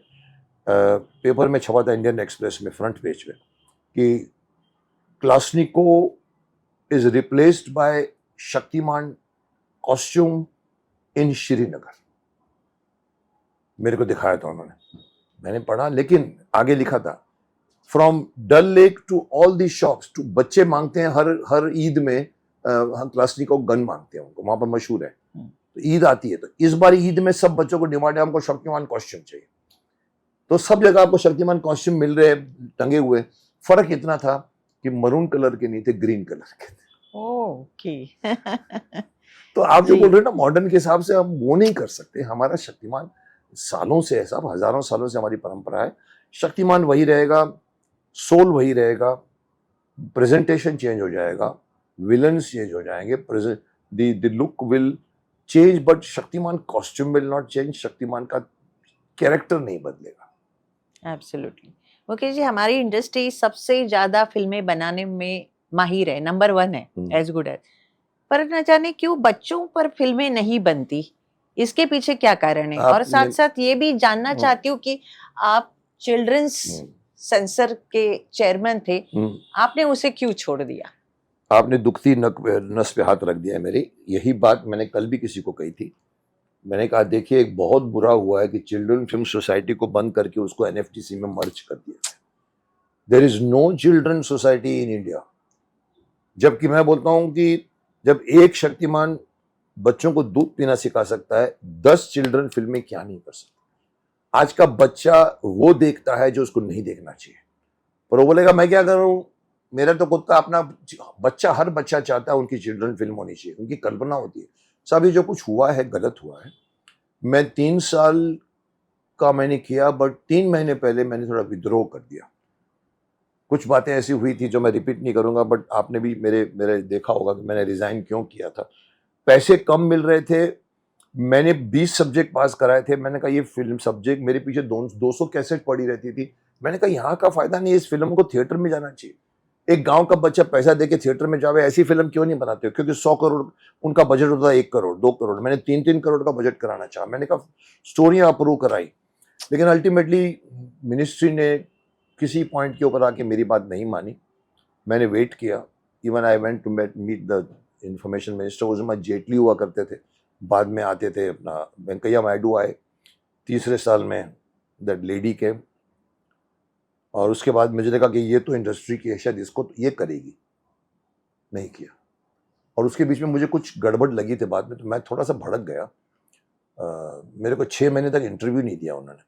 B: पेपर में छपा था, इंडियन एक्सप्रेस में फ्रंट पेज पे, कि Kalashnikov is replaced by Shaktimaan costume in Srinagar. मेरे को दिखाया था उन्होंने, मैंने पढ़ा, लेकिन आगे लिखा था from Dal lake to all the shops to, बच्चे मांगते हैं हर ईद में, हम क्लासनिको गन मांगते हैं उनको, वहां पर मशहूर है। तो ईद आती है, तो इस बार ईद में सब बच्चों को डिमांड है हमको शक्तिमान कॉस्ट्यूम चाहिए, तो सब जगह आपको शक्तिमान कॉस्ट्यूम मिल रहे टंगे हुए। फर्क इतना था कि मरून कलर के नहीं थे, ग्रीन कलर के थे।
A: ओके।
B: तो आप जो
A: जी।
B: बोल रहे हैं ना मॉडर्न के हिसाब से, हम वो नहीं कर सकते। हमारा शक्तिमान सालों से है साहब, हजारों सालों से हमारी परंपरा है, शक्तिमान वही रहेगा, सोल वही रहेगा, प्रेजेंटेशन चेंज हो जाएगा, विलन्स चेंज हो जाएंगे, the look will change, but Shaktimaan costume will not change, Shaktimaan का कैरेक्टर नहीं बदलेगा।
A: एब्सोल्युटली। मुकेश जी, हमारी इंडस्ट्री सबसे ज्यादा फिल्में बनाने में माहिर है, नंबर 1 है, एज गुड एज, पर न जाने क्यों बच्चों पर फिल्में नहीं बनती, इसके पीछे क्या कारण है? और साथ साथ ये भी जानना चाहती हूँ कि आप चिल्ड्रंस सेंसर के चेयरमैन थे, आपने उसे क्यों छोड़ दिया?
B: आपने दुखती नस पे हाथ रख दिया है मेरी। यही बात मैंने कल भी किसी को कही थी। मैंने कहा देखिए, एक बहुत बुरा हुआ है कि चिल्ड्रन फिल्म सोसाइटी को बंद करके उसको एनएफटीसी में मर्ज कर दिया। There is no children society in India. जबकि मैं बोलता हूं कि जब एक शक्तिमान बच्चों को दूध पीना सिखा सकता है, 10 चिल्ड्रन फिल्में क्या नहीं कर सकते। आज का बच्चा वो देखता है जो उसको नहीं देखना चाहिए, पर वो बोलेगा मैं क्या करूं, मेरा तो कुत्ता अपना बच्चा, हर बच्चा चाहता है उनकी चिल्ड्रन फिल्म होनी चाहिए, उनकी कल्पना होती है। सब ये जो कुछ हुआ है गलत हुआ है। मैं 3 साल का मैंने किया, बट 3 महीने पहले मैंने थोड़ा विद्रोह कर दिया। कुछ बातें ऐसी हुई थी जो मैं रिपीट नहीं करूंगा, बट आपने भी मेरे देखा होगा कि मैंने रिजाइन क्यों किया था। पैसे कम मिल रहे थे, मैंने 20 सब्जेक्ट पास कराए थे। मैंने कहा ये फिल्म सब्जेक्ट, मेरे पीछे 200 कैसेट पड़ी रहती थी। मैंने कहा यहाँ का फायदा नहीं, इस फिल्म को थिएटर में जाना चाहिए। एक गांव का बच्चा पैसा देके थिएटर में जावे, ऐसी फिल्म क्यों नहीं बनाते हो? क्योंकि 100 करोड़ उनका बजट होता है, 1 करोड़ 2 करोड़, मैंने 3-3 करोड़ का बजट कराना चाहा। मैंने कहा स्टोरियां अप्रूव कराई, लेकिन अल्टीमेटली मिनिस्ट्री ने किसी पॉइंट के ऊपर आके मेरी बात नहीं मानी। मैंने वेट किया, even I went to meet the information minister. उस समय जेटली हुआ करते थे, बाद में आते थे अपना वेंकैया नायडू आए, तीसरे साल में दैट लेडी के, और उसके बाद मुझे लगा कि ये तो इंडस्ट्री की है, शायद इसको तो ये करेगी, नहीं किया। और उसके बीच में मुझे कुछ गड़बड़ लगी थी बाद में, तो मैं थोड़ा सा भड़क गया। मेरे को 6 महीने तक इंटरव्यू नहीं दिया उन्होंने।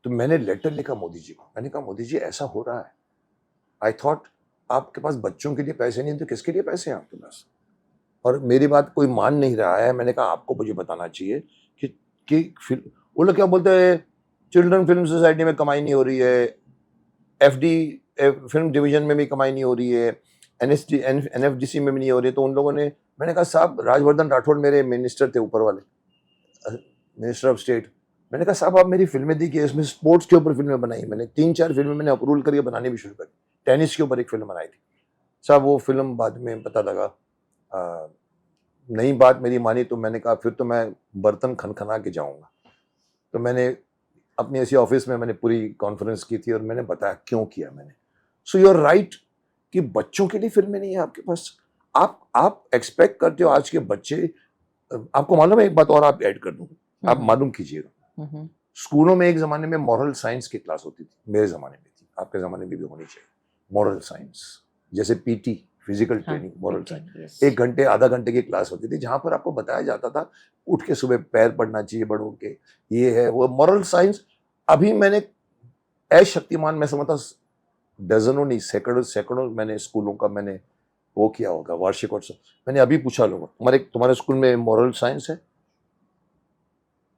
B: तो मैंने लेटर लिखा मोदी जी को, मैंने कहा मोदी जी ऐसा हो रहा है, आई थॉट आपके पास बच्चों के लिए पैसे नहीं, तो किसके लिए पैसे हैं आपके पास? और मेरी बात कोई मान नहीं रहा है। मैंने कहा आपको मुझे बताना चाहिए कि वो लोग क्या बोलते हैं, चिल्ड्रन फिल्म सोसाइटी में कमाई नहीं हो रही है, एफडी फिल्म डिवीजन में भी कमाई नहीं हो रही है, एनएफडीसी में भी नहीं हो रही है। तो उन लोगों ने, मैंने कहा साहब, राजवर्धन राठौड़ मेरे मिनिस्टर थे ऊपर वाले, मिनिस्टर ऑफ स्टेट। मैंने कहा साहब आप मेरी फिल्में देखिए, इसमें स्पोर्ट्स के ऊपर फिल्में बनाई मैंने, 3-4 फिल्में मैंने अप्रूवल करके बनानी भी शुरू करी। टेनिस के ऊपर एक फिल्म बनाई थी साहब, वो फिल्म बाद में पता लगा नहीं बात मेरी मानी, तो मैंने कहा फिर तो मैं बर्तन खनखना के जाऊंगा। तो मैंने अपनी ऐसी ऑफिस में मैंने पूरी कॉन्फ्रेंस की थी और मैंने बताया क्यों किया मैंने। सो यू आर राइट कि बच्चों के लिए फिल्में नहीं है आपके पास। आप एक्सपेक्ट करते हो आज के बच्चे, आपको मालूम है एक बात और आप ऐड कर दूं, आप मालूम कीजिएगा, स्कूलों में एक जमाने में मॉरल साइंस की क्लास होती थी, मेरे जमाने में थी, आपके जमाने में भी होनी चाहिए। मॉरल साइंस जैसे PT, physical training, moral science, 1 घंटे आधा घंटे की क्लास होती थी, जहां पर आपको बताया जाता था उठ के सुबह पैर पड़ना चाहिए बड़ों के, ये है वो मॉरल साइंस। अभी मैंने ऐश शक्तिमान में समझता डजनों नहीं सैकड़ों मैंने स्कूलों का मैंने वो किया होगा, वार्षिकोत्सव। मैंने अभी पूछा लोगों, तुम्हारे स्कूल में मॉरल साइंस है?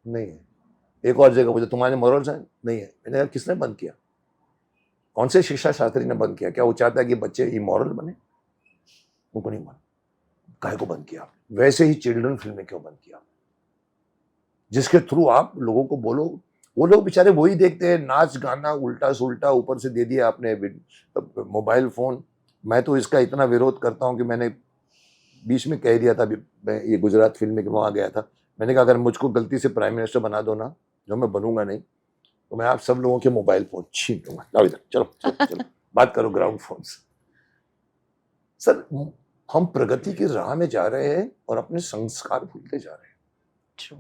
B: नहीं है। एक और जगह पूछा तुम्हारे मॉरल साइंस? नहीं है। मैंने कहा किसने बंद किया? कौन से शिक्षा शास्त्री ने बंद किया? क्या वो चाहता है कि बच्चे इमोरल बने? उनको नहीं मालूम। काहे को बंद किया? वैसे ही चिल्ड्रन फिल्में क्यों बंद किया? जिसके थ्रू आप लोगों को बोलो, वो लोग बेचारे वही देखते हैं, नाच गाना उल्टा सुल्टा, ऊपर से दे दिया आपने मोबाइल फोन। मैं तो इसका इतना विरोध करता हूं कि मैंने बीच में कह दिया था, मैं ये गुजरात फिल्म में वहां गया था, मैंने कहा अगर मुझको गलती से प्राइम मिनिस्टर बना दो ना, जो मैं बनूंगा नहीं, तो मैं आप सब लोगों के मोबाइल फोन छीन लूंगा। जाओ इधर, चलो चलो चलो बात करो ग्राउंड फोन से। सर, हम प्रगति की राह में जा रहे हैं और अपने संस्कार भूलते जा रहे हैं।
A: True.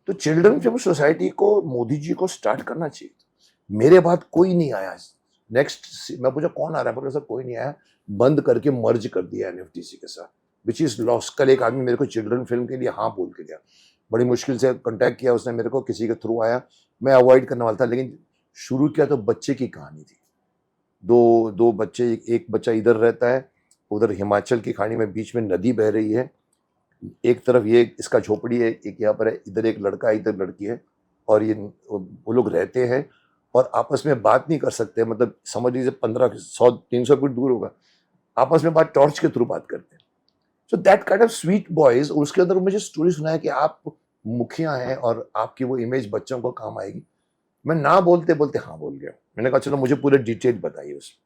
B: तो चिल्ड्रन फिल्म सोसाइटी को मोदी जी को स्टार्ट करना चाहिए। मेरे बाद कोई नहीं आया। नेक्स्ट मैं पूछा कौन आ रहा है, बोला सर कोई नहीं आया, बंद करके मर्ज कर दिया एनएफटीसी के साथ, विच इज लॉस। कल एक आदमी मेरे को चिल्ड्रन फिल्म के लिए हाँ बोल के गया, बड़ी मुश्किल से कांटेक्ट किया उसने मेरे को, किसी के थ्रू आया, मैं अवॉइड करने वाला था, लेकिन शुरू किया तो बच्चे की कहानी थी। दो बच्चे, एक बच्चा इधर रहता है, उधर हिमाचल की खाड़ी में बीच में नदी बह रही है, एक तरफ ये इसका झोपड़ी है, एक यहाँ पर है, इधर एक लड़का है, इधर लड़की है, और ये वो लोग रहते हैं और आपस में बात नहीं कर सकते, मतलब समझ लीजिए 1500-100-300 फीट दूर होगा, आपस में बात टॉर्च के थ्रू बात करते हैं। So that kind of sweet boys. उसके अंदर मुझे स्टोरी सुनाया कि आप मुखिया हैं और आपकी वो इमेज बच्चों को काम आएगी। मैं ना बोलते बोलते हाँ बोल गया। मैंने कहा चलो मुझे पूरे डिटेल बताइए उसमें।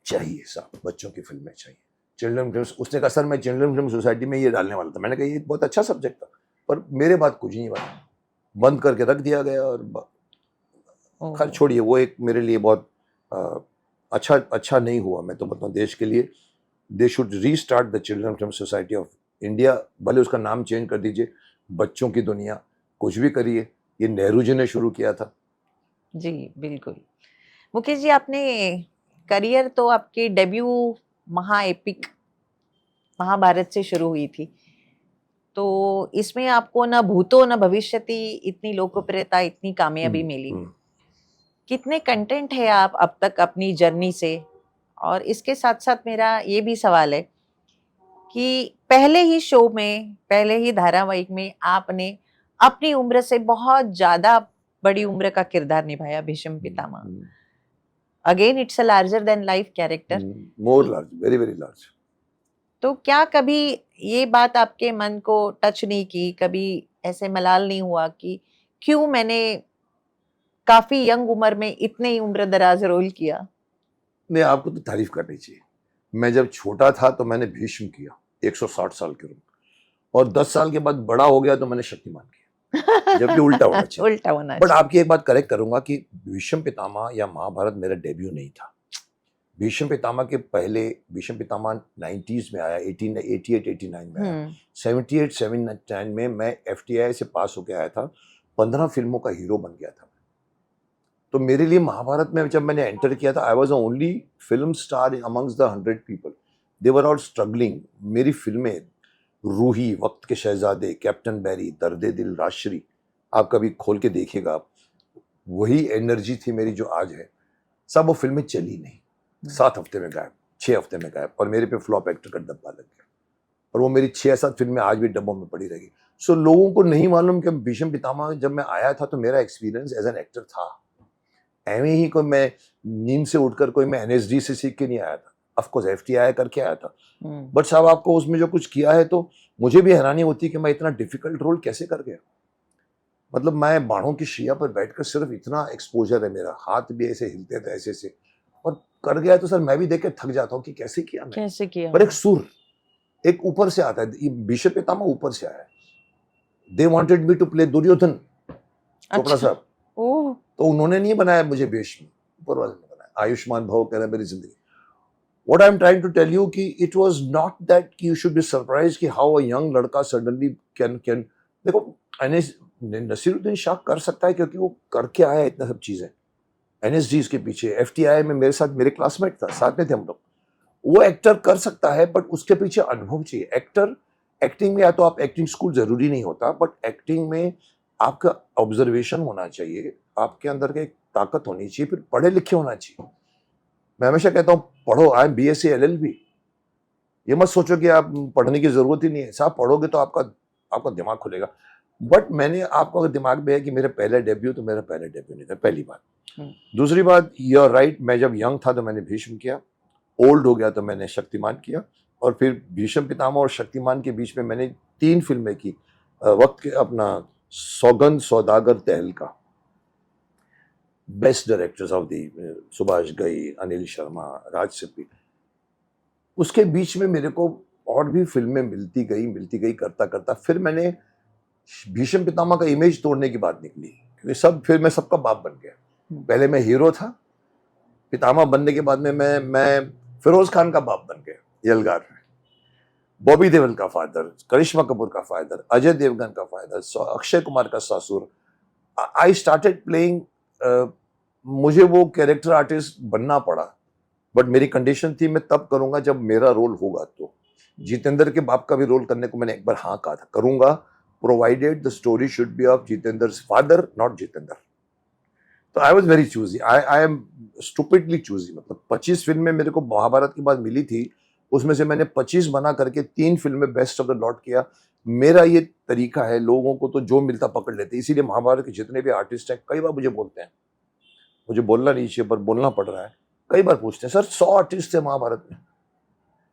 B: चाहिए साहब, बच्चों की फिल्में चाहिए, चिल्ड्रन फिल्म। उसने कहा सर मैं चिल्ड्रन फिल्म सोसाइटी में ये डालने वाला था। मैंने कहा ये बहुत अच्छा सब्जेक्ट था, पर मेरे बात कुछ नहीं बना, बंद करके रख दिया गया। और खैर छोड़िए, वो एक मेरे लिए बहुत अच्छा नहीं हुआ। मैं तो बताऊँ देश के लिए, they should restart the children film society of India. भले उसका नाम चेंज कर दीजिए, बच्चों की दुनिया, कुछ भी करिए। ये नेहरू जी ने शुरू किया था।
A: जी बिल्कुल। मुकेश जी, आपने करियर तो आपकी डेब्यू एपिक महाभारत से शुरू हुई थी, तो इसमें आपको न भूतो न भविष्यति इतनी लोकप्रियता, इतनी कामयाबी मिली। कितने कंटेंट है आप अब तक अपनी जर्नी से? और इसके साथ साथ मेरा ये भी सवाल है कि पहले ही शो में, पहले ही धारावाहिक में आपने अपनी उम्र से बहुत ज्यादा बड़ी उम्र का किरदार निभाया, Bhishma Pitamah. Again it's a larger than life character,
B: more large, very very large.
A: तो क्या कभी ये बात आपके मन को टच नहीं की? कभी ऐसे मलाल नहीं हुआ कि क्यों मैंने काफी यंग उम्र में इतने ही उम्र दराज रोल किया?
B: नहीं, आपको तो तारीफ करनी चाहिए। मैं जब छोटा था तो मैंने भीष्म किया 160 साल की उम्र, और 10 साल के बाद बड़ा हो गया तो मैंने शक्तिमान किया, जबकि उल्टा होना चाहिए।
A: उल्टा होना
B: बट
A: चाहिए।
B: आपकी एक बात करेक्ट करूंगा कि भीष्म पितामह या महाभारत मेरा डेब्यू नहीं था। भीष्म पितामह के पहले, भीष्म पितामह 90s में आया, 88-89 में आया। 78-79 में मैं FTI से पास होकर आया था, 15 फिल्मों का हीरो बन गया था। तो मेरे लिए महाभारत में जब मैंने एंटर किया था, I was the only film star amongst the 100 people, they were all struggling. मेरी फिल्में रूही, वक्त के शहजादे, कैप्टन बैरी, दर्दे दिल, राजश्री, आप कभी खोल के देखिएगा आप, वही एनर्जी थी मेरी जो आज है। सब वो फिल्में चली नहीं, 7 हफ्ते में गायब, 6 हफ्ते में गायब, और मेरे पे फ्लॉप एक्टर का डब्बा लग गया, और वो मेरी 6-7 फिल्में आज भी डब्बों में पड़ी रहेगी। सो लोगों को नहीं मालूम कि भीष्म पितामह जब मैं आया था तो मेरा एक्सपीरियंस एज एन एक्टर था। एवं ही कोई मैं नींद से उठकर कोई मैं NSD से सीख के नहीं आया था, ऑफकोर्स FTI करके आया था। बट साहब आपको उसमें जो कुछ किया है, तो मुझे भी हैरानी होती है कि मैं इतना डिफिकल्ट रोल कैसे कर गया। मतलब मैं बाणों की शैया पर बैठकर, सिर्फ इतना एक्सपोजर है, मेरा हाथ भी ऐसे हिलते थे ऐसे से, और कर गया तो सर मैं भी देख के थक जाता हूँ कि कैसे किया मैं।
A: कैसे किया?
B: पर एक सुर, एक ऊपर से आता है। ये भीष्म पितामह ऊपर से आया है। They wanted me to play Duryodhan, Chopra sahab, तो उन्होंने नहीं बनाया मुझे भीष्म, ऊपर वाले ने बनाया। आयुष्मान भव कह रहा है मेरी जिंदगी। What I'm trying to tell you कि it was not that you should be surprised कि how a young लड़का suddenly can देखो नसीरुद्दीन शाह कर सकता है क्योंकि वो करके आया इतना सब चीजें। NSDs के पीछे, FTI में मेरे साथ मेरे क्लासमेट था, साथ में थे हम लोग। वो एक्टर कर सकता है, बट उसके पीछे अनुभव चाहिए। एक्टिंग में या तो आप एक्टिंग स्कूल जरूरी नहीं होता, बट एक्टिंग में आपका ऑब्जर्वेशन होना चाहिए, आपके अंदर की ताकत होनी चाहिए, फिर पढ़े लिखे होना चाहिए। मैं हमेशा कहता हूँ पढ़ो, आई एम BSc LLB। ये मत सोचो कि आप पढ़ने की जरूरत ही नहीं है, साहब पढ़ोगे तो आपका दिमाग खुलेगा। बट मैंने आपको अगर दिमाग में है कि मेरे पहले डेब्यू, तो मेरा पहले डेब्यू नहीं था, पहली बात। दूसरी बात, यू आर राइट, मैं जब यंग था तो मैंने भीष्म किया, ओल्ड हो गया तो मैंने शक्तिमान किया, और फिर भीष्म पितामह और शक्तिमान के बीच में मैंने 3 फिल्में की। वक्त के अपना Saugandh, Saudagar, Tehelka, best directors of the, Subhash Ghai, Anil Sharma, Raj Sippy. उसके बीच में मेरे को और भी फिल्में मिलती गई करता करता फिर मैंने भीष्म पितामह का इमेज तोड़ने की बात निकली, क्योंकि फिर मैं सबका बाप बन गया। पहले मैं हीरो था, पितामह बनने के बाद में मैं फिरोज खान का बाप बन गया यलगार में, बॉबी देओल का फादर, करिश्मा कपूर का फादर, अजय देवगन का फादर, अक्षय कुमार का ससुर। I started playing. मुझे वो कैरेक्टर आर्टिस्ट बनना पड़ा, बट मेरी कंडीशन थी मैं तब करूंगा जब मेरा रोल होगा। तो जितेंद्र के बाप का भी रोल करने को मैंने एक बार हाँ कहा था, करूंगा, provided the story should be of Jeetendra's father, not Jeetendra. तो I was very choosy, I am stupidly choosy. मतलब 25 फिल्में मेरे को महाभारत के बाद मिली थी, उसमें से मैंने 25 बना करके 3 फिल्में बेस्ट ऑफ द लॉट किया। मेरा ये तरीका है, लोगों को तो जो मिलता पकड़ लेते, इसीलिए महाभारत के जितने भी आर्टिस्ट हैं कई बार मुझे बोलते हैं, मुझे बोलना नहीं चाहिए पर बोलना पड़ रहा है, कई बार पूछते हैं सर 100 आर्टिस्ट थे महाभारत में,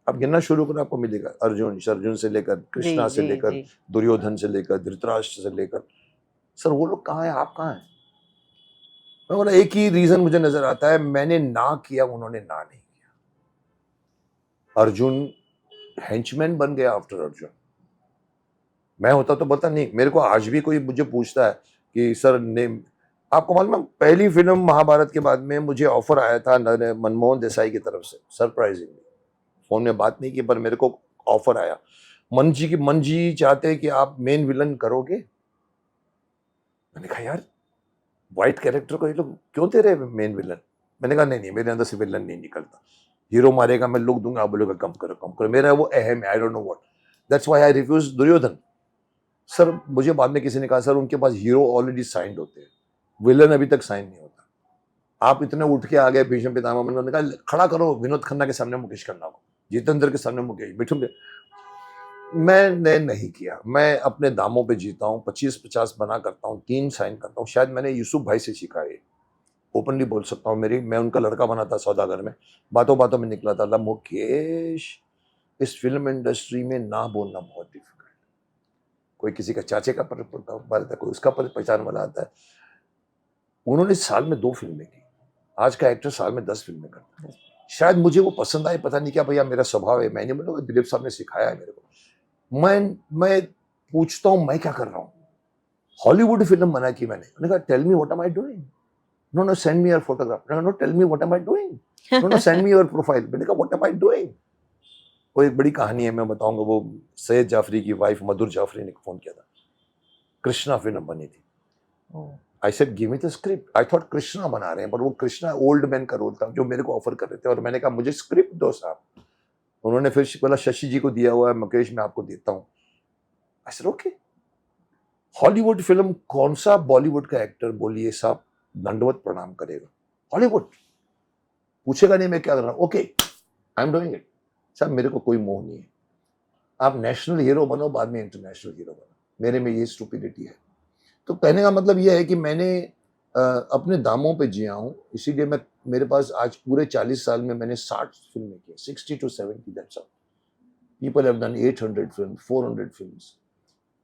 B: अब गिनना शुरू करें आपको मिलेगा। अर्जुन से लेकर कृष्णा से लेकर दुर्योधन से लेकर धृतराष्ट्र से लेकर, सर वो लोग कहाँ हैं, आप कहाँ हैं? मैं बोला एक ही रीजन मुझे नजर आता है, मैंने ना किया, उन्होंने ना नहीं किया। अर्जुन हेंचमैन बन गया आफ्टर अर्जुन। मैं होता तो पता नहीं। मेरे को आज भी कोई मुझे पूछता है कि सर नेम, आपको मालूम है पहली फिल्म महाभारत के बाद में मुझे ऑफर आया था मनमोहन देसाई की तरफ से, सरप्राइजिंगली, फोन में बात नहीं की पर मेरे को ऑफर आया। मन जी चाहते हैं कि आप मेन विलन करोगे। मैंने कहा यार व्हाइट कैरेक्टर को ये लोग क्यों दे रहे मेन विलन? मैंने कहा नहीं मेरे अंदर से विलन नहीं निकलता, हीरो मारेगा मैं लुक दूंगा, आप बोलोगे कम करो, मेरा वो अहम है, I don't know what, that's why I refuse Duryodhan. Sir मुझे बाद में किसी ने कहा सर उनके पास हीरो ऑलरेडी साइंड होते हैं, विलन अभी तक साइन नहीं होता। आप इतने उठ के आ गए भीष्म पितामह में, उन्होंने कहा खड़ा करो विनोद खन्ना के सामने मुकेश खन्ना को, जितेंद्र के सामने मुकेश, बैठो। मैंने नहीं किया, मैं अपने दामों पे जीता हूँ, 25-50 बना करता हूँ, 3 साइन करता हूँ। शायद मैंने यूसुफ भाई से सीखा है, ओपनली बोल सकता हूँ। मैं उनका लड़का बना था सौदागर में, बातों बातों में निकला था मुकेश इस फिल्म इंडस्ट्री में ना बोलना बहुत डिफिकल्ट। कोई किसी का चाचे का पर कोई उसका पहचान वाला आता है। उन्होंने साल में 2 फिल्में की, आज का एक्टर साल में 10 फिल्में करता है। शायद मुझे वो पसंद आए, पता नहीं क्या भैया मेरा स्वभाव है, मैंने बोला दिलीप साहब ने सिखाया है मेरे को। मैं पूछता हूँ मैं क्या कर रहा हूँ। हॉलीवुड फिल्म बना की मैंने कहा tell me what am I doing, no send me your photograph, no tell me what am I doing, no send me your profile. मैंने कहा व्हाट एम आई डूइंग। वो एक बड़ी कहानी है, मैं बताऊंगा। वो सैयद जाफरी की वाइफ मधुर जाफरी ने फोन किया था, कृष्णा फिल्म बनी थी। I said give me the script. I thought Krishna बना रहे हैं, पर वो कृष्णा ओल्ड मैन का रोल था जो मेरे को ऑफर कर रहे थे, और मैंने कहा मुझे स्क्रिप्ट दो साहब। उन्होंने फिर बोला शशि जी को दिया हुआ है, मुकेश मैं आपको देता हूँ। I said okay. Hollywood film कौन सा बॉलीवुड का एक्टर बोलिए साहब दंडवत प्रणाम करेगा? हॉलीवुड पूछेगा नहीं मैं क्या कर रहा हूँ, okay I am doing it. साहब मेरे को कोई मोह नहीं है, आप नेशनल हीरो बनो, बाद में इंटरनेशनल हीरो बनो, मेरे में ये स्टुपिडिटी है। तो कहने का मतलब यह है कि मैंने अपने दामों पे जिया हूँ, इसीलिए मेरे पास आज पूरे 40 साल में मैंने 60 फिल्में की, 60 to 70, that's all. People have done 800 film, 400 films,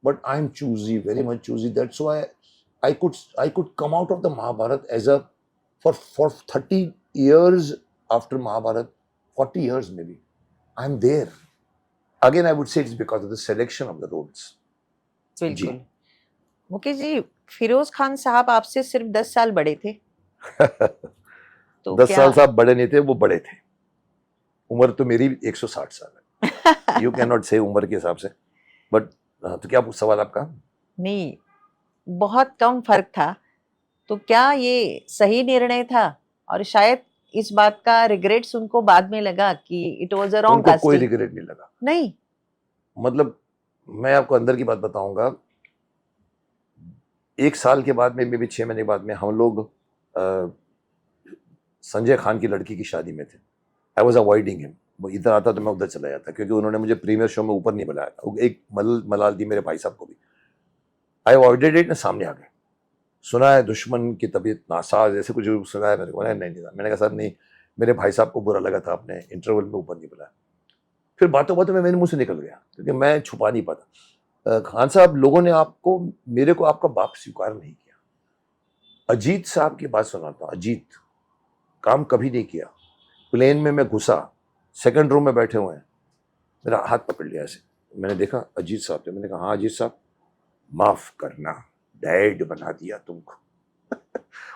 B: but I'm choosy, very much choosy. That's why I could come out of the Mahabharat as a for 30 years after Mahabharat, 40 years maybe. I'm there. Again, I would say it's because of the selection of the roles.
A: बिल्कुल। मुकेश जी, फिरोज खान साहब आपसे सिर्फ 10 साल बड़े थे। तो
B: 10 साल साहब बड़े नहीं थे, वो बड़े थे। उम्र तो मेरी 160 साल है। You cannot say उम्र के हिसाब से, but तो क्या सवाल आपका? नहीं,
A: बहुत कम फर्क था, तो क्या ये सही निर्णय था? और शायद इस बात का रिग्रेट्स उनको बाद में लगा कि it was a wrong casting.
B: कोई रिग्रेट नहीं लगा। नहीं, मतलब मैं आपको अंदर की बात बताऊंगा। 1 साल के बाद में, मे भी 6 महीने बाद में, हम लोग संजय खान की लड़की की शादी में थे। I was avoiding him. वो इधर आता तो मैं उधर चला जाता, क्योंकि उन्होंने मुझे प्रीमियर शो में ऊपर नहीं बुलाया था। एक मलाल दी मेरे भाई साहब को भी। आई अवॉइडेड इट, सामने आ गए। सुना है दुश्मन की तबीयत नासाज, ऐसे कुछ सुना है मेरे को। नहीं, मैंने कहा सर नहीं, मेरे भाई साहब को बुरा लगा था, आपने इंटरवल में ऊपर नहीं बुलाया। फिर बातों बातों में मेरे मुंह से निकल गया, क्योंकि मैं छुपा नहीं पाता। खान साहब, लोगों ने आपको, मेरे को आपका बाप स्वीकार नहीं किया। अजीत साहब की बात सुनाता हूं। अजीत काम कभी नहीं किया। प्लेन में मैं घुसा, सेकंड रो में बैठे हुए हैं, मेरा हाथ पकड़ लिया ऐसे, मैंने देखा अजीत साहब थे। मैंने कहा हाँ अजीत साहब, माफ करना, डैड बना दिया तुमको।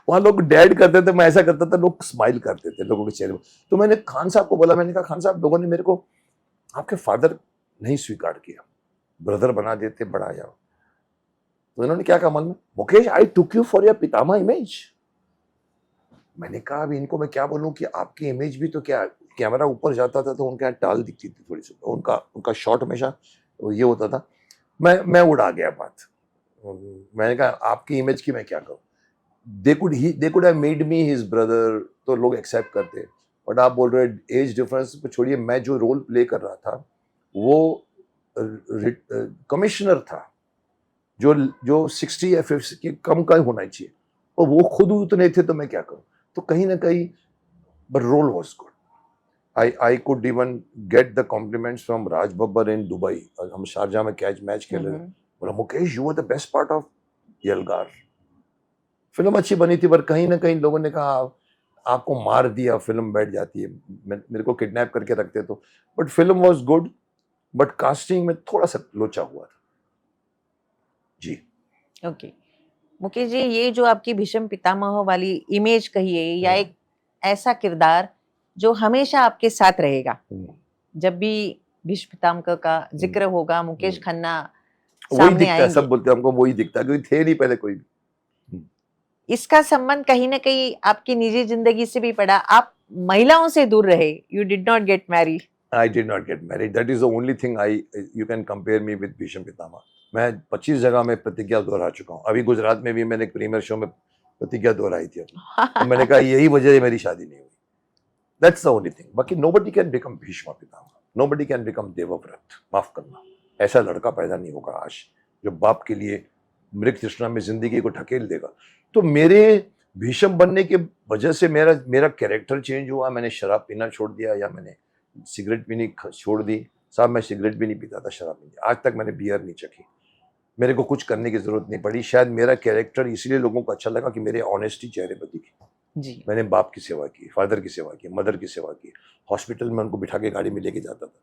B: वहां लोग डैड करते थे, मैं ऐसा करता था, लोग स्माइल करते थे लोगों के चेहरे पर। तो मैंने खान साहब को बोला, मैंने कहा खान साहब, लोगों ने मेरे को आपके फादर नहीं स्वीकार किया, ब्रदर बना देते, बड़ा जाओ। तो इन्होंने क्या कहा मालूम है? Mukesh, I took you for your Pitamah image. मैंने कहा अभी इनको मैं क्या बोलूं कि आपकी इमेज भी तो क्या, कैमरा ऊपर जाता था तो उनके यहाँ टाल दिखती थी थोड़ी सी, उनका शॉट हमेशा ये होता था। मैं उड़ा गया बात। मैंने कहा आपकी इमेज की मैं क्या कहूँ। They could have made me his brother, तो लोग एक्सेप्ट करते। बट आप बोल रहे एज डिफरेंस को छोड़िए, मैं जो रोल प्ले कर रहा था वो कमिश्नर था, जो 60 या 50 के कम का होना चाहिए, और वो खुद उतने थे, तो मैं क्या करूं। तो कहीं ना कहीं, but role was good. I could even get the compliments from Raj Babbar in Dubai. हम शारजाह में कैच मैच खेल रहे थे, बोला Mukesh you are the best part of Yalgaar. Film अच्छी बनी थी, पर कहीं ना कहीं लोगों ने कहा आपको मार दिया, फिल्म बैठ जाती है, मेरे को किडनैप करके रखते। तो but film was good, but casting में थोड़ा सा लोचा हुआ था जी।
A: ओके मुकेश जी, ये जो आपकी भीष्म पितामह वाली इमेज कहिए, या एक ऐसा किरदार जो हमेशा आपके साथ रहेगा, जब भी भीष्म पितामह का जिक्र होगा, मुकेश खन्ना
B: वही
A: सामने
B: दिखता है,
A: आएंगे।
B: सब बोलते हैं हमको वही दिखता है, क्योंकि थे नहीं पहले कोई भी।
A: इसका संबंध कहीं ना कहीं आपकी निजी जिंदगी से भी पड़ा। आप महिलाओं से दूर रहे, you did not get married.
B: I did not get married. That is the only thing you can compare me with Bhishma Pitamah. मैं 25 जगह में प्रतिज्ञा दोहरा चुका हूँ। अभी गुजरात में भी मैंने एक प्रीमियर शो में प्रतिज्ञा दोहराई थी अपनी। तो मैंने कहा यही वजह है मेरी शादी नहीं हुई। That's the only thing. बाकी nobody can become Bhishma Pitamah, nobody can become Devvrat. माफ करना, ऐसा लड़का पैदा नहीं होगा आज जो बाप के लिए मृग तृष्णा में जिंदगी को ढकेल देगा। तो मेरे भीष्म बनने के वजह से मेरा कैरेक्टर चेंज हुआ। मैंने शराब पीना छोड़ दिया, या मैंने सिगरेट पीनी छोड़ दी। साहब मैं सिगरेट भी नहीं पीता था, शराब नहीं, आज तक मैंने बियर नहीं चखी। मेरे को कुछ करने की जरूरत नहीं पड़ी। शायद मेरा कैरेक्टर इसलिए लोगों को अच्छा लगा कि मेरे ऑनेस्टी चेहरे पर दिखी जी। मैंने बाप की सेवा की, फादर की सेवा की, मदर की सेवा की। हॉस्पिटल में उनको बिठा के गाड़ी में लेके जाता था।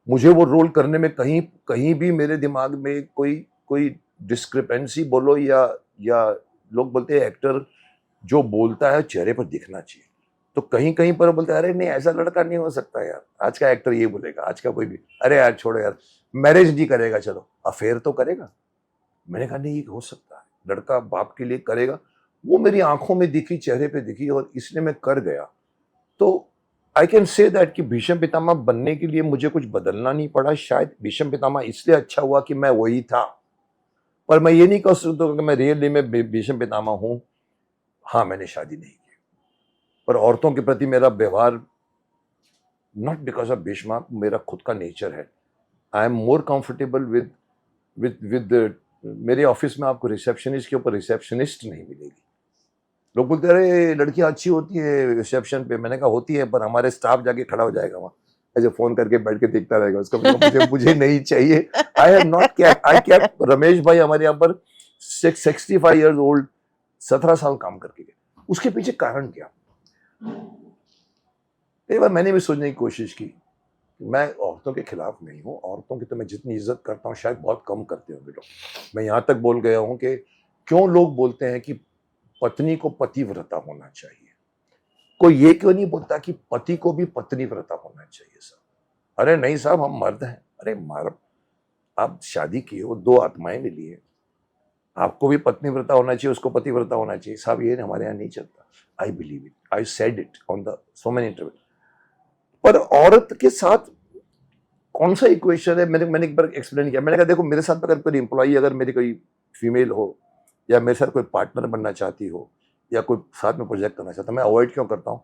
B: मुझे वो रोल करने में कहीं भी मेरे दिमाग में कोई डिस्क्रिपेंसी बोलो, या लोग बोलते हैं एक्टर जो बोलता है चेहरे पर दिखना चाहिए, तो कहीं कहीं पर बोलते हैं अरे नहीं ऐसा लड़का नहीं हो सकता यार, आज का एक्टर ये बोलेगा, आज का कोई भी, अरे यार छोड़ो यार, मैरिज नहीं करेगा, चलो अफेयर तो करेगा। मैंने कहा नहीं, ये हो सकता है, लड़का बाप के लिए करेगा। वो मेरी आंखों में दिखी, चेहरे पे दिखी, और इसलिए मैं कर गया। तो आई कैन से दैट कि भीष्म पितामह बनने के लिए मुझे कुछ बदलना नहीं पड़ा। शायद भीष्म पितामह इसलिए अच्छा हुआ कि मैं वही था, पर मैं ये नहीं कह सकता कि मैं रियली में भीष्म पितामह हूं। हाँ, मैंने शादी नहीं की, पर औरतों के प्रति मेरा व्यवहार नॉट बिकॉज ऑफ भीष्मा, मेरा खुद का नेचर है। I am more comfortable with मेरे ऑफिस में आपको रिसेप्शनिस्ट के ऊपर रिसेप्शनिस्ट नहीं मिलेगी। लोग बोलते हैं अरे लड़कियां अच्छी होती है रिसेप्शन पे। मैंने कहा होती है, पर हमारे स्टाफ जाके खड़ा हो जाएगा वहाँ, ऐसे फोन करके बैठ के देखता रहेगा उसका। मुझे नहीं चाहिए। I have not kept, I kept Ramesh भाई हमारे यहाँ पर 65 ईयर्स ओल्ड, 17 साल काम करके गए। उसके पीछे कारण क्या? कई बार मैंने भी सोचने की कोशिश की, मैं औरतों के खिलाफ नहीं हूँ, औरतों की तो मैं जितनी इज्जत करता हूँ शायद बहुत कम करते होंगे लोग। मैं यहाँ तक बोल गया हूँ कि क्यों लोग बोलते हैं कि पत्नी को पतिव्रता होना चाहिए, कोई ये क्यों नहीं बोलता कि पति को भी पत्नीव्रता होना चाहिए साहब? अरे नहीं साहब, हम मर्द हैं। अरे आप शादी किए हो, 2 आत्माएं मिली है, आपको भी पत्नीव्रता होना चाहिए, उसको पतिव्रता होना चाहिए साहब। ये हमारे यहाँ नहीं चलता। I believe it, I said it on the so many interview. पर औरत के साथ कौन सा इक्वेशन है? मैंने एक बार एक्सप्लेन किया। मैंने कहा देखो, मेरे साथ अगर कोई एम्प्लॉई, अगर मेरी कोई फीमेल हो, या मेरे साथ कोई पार्टनर बनना चाहती हो, या कोई साथ में प्रोजेक्ट करना चाहता, मैं अवॉइड क्यों करता हूँ?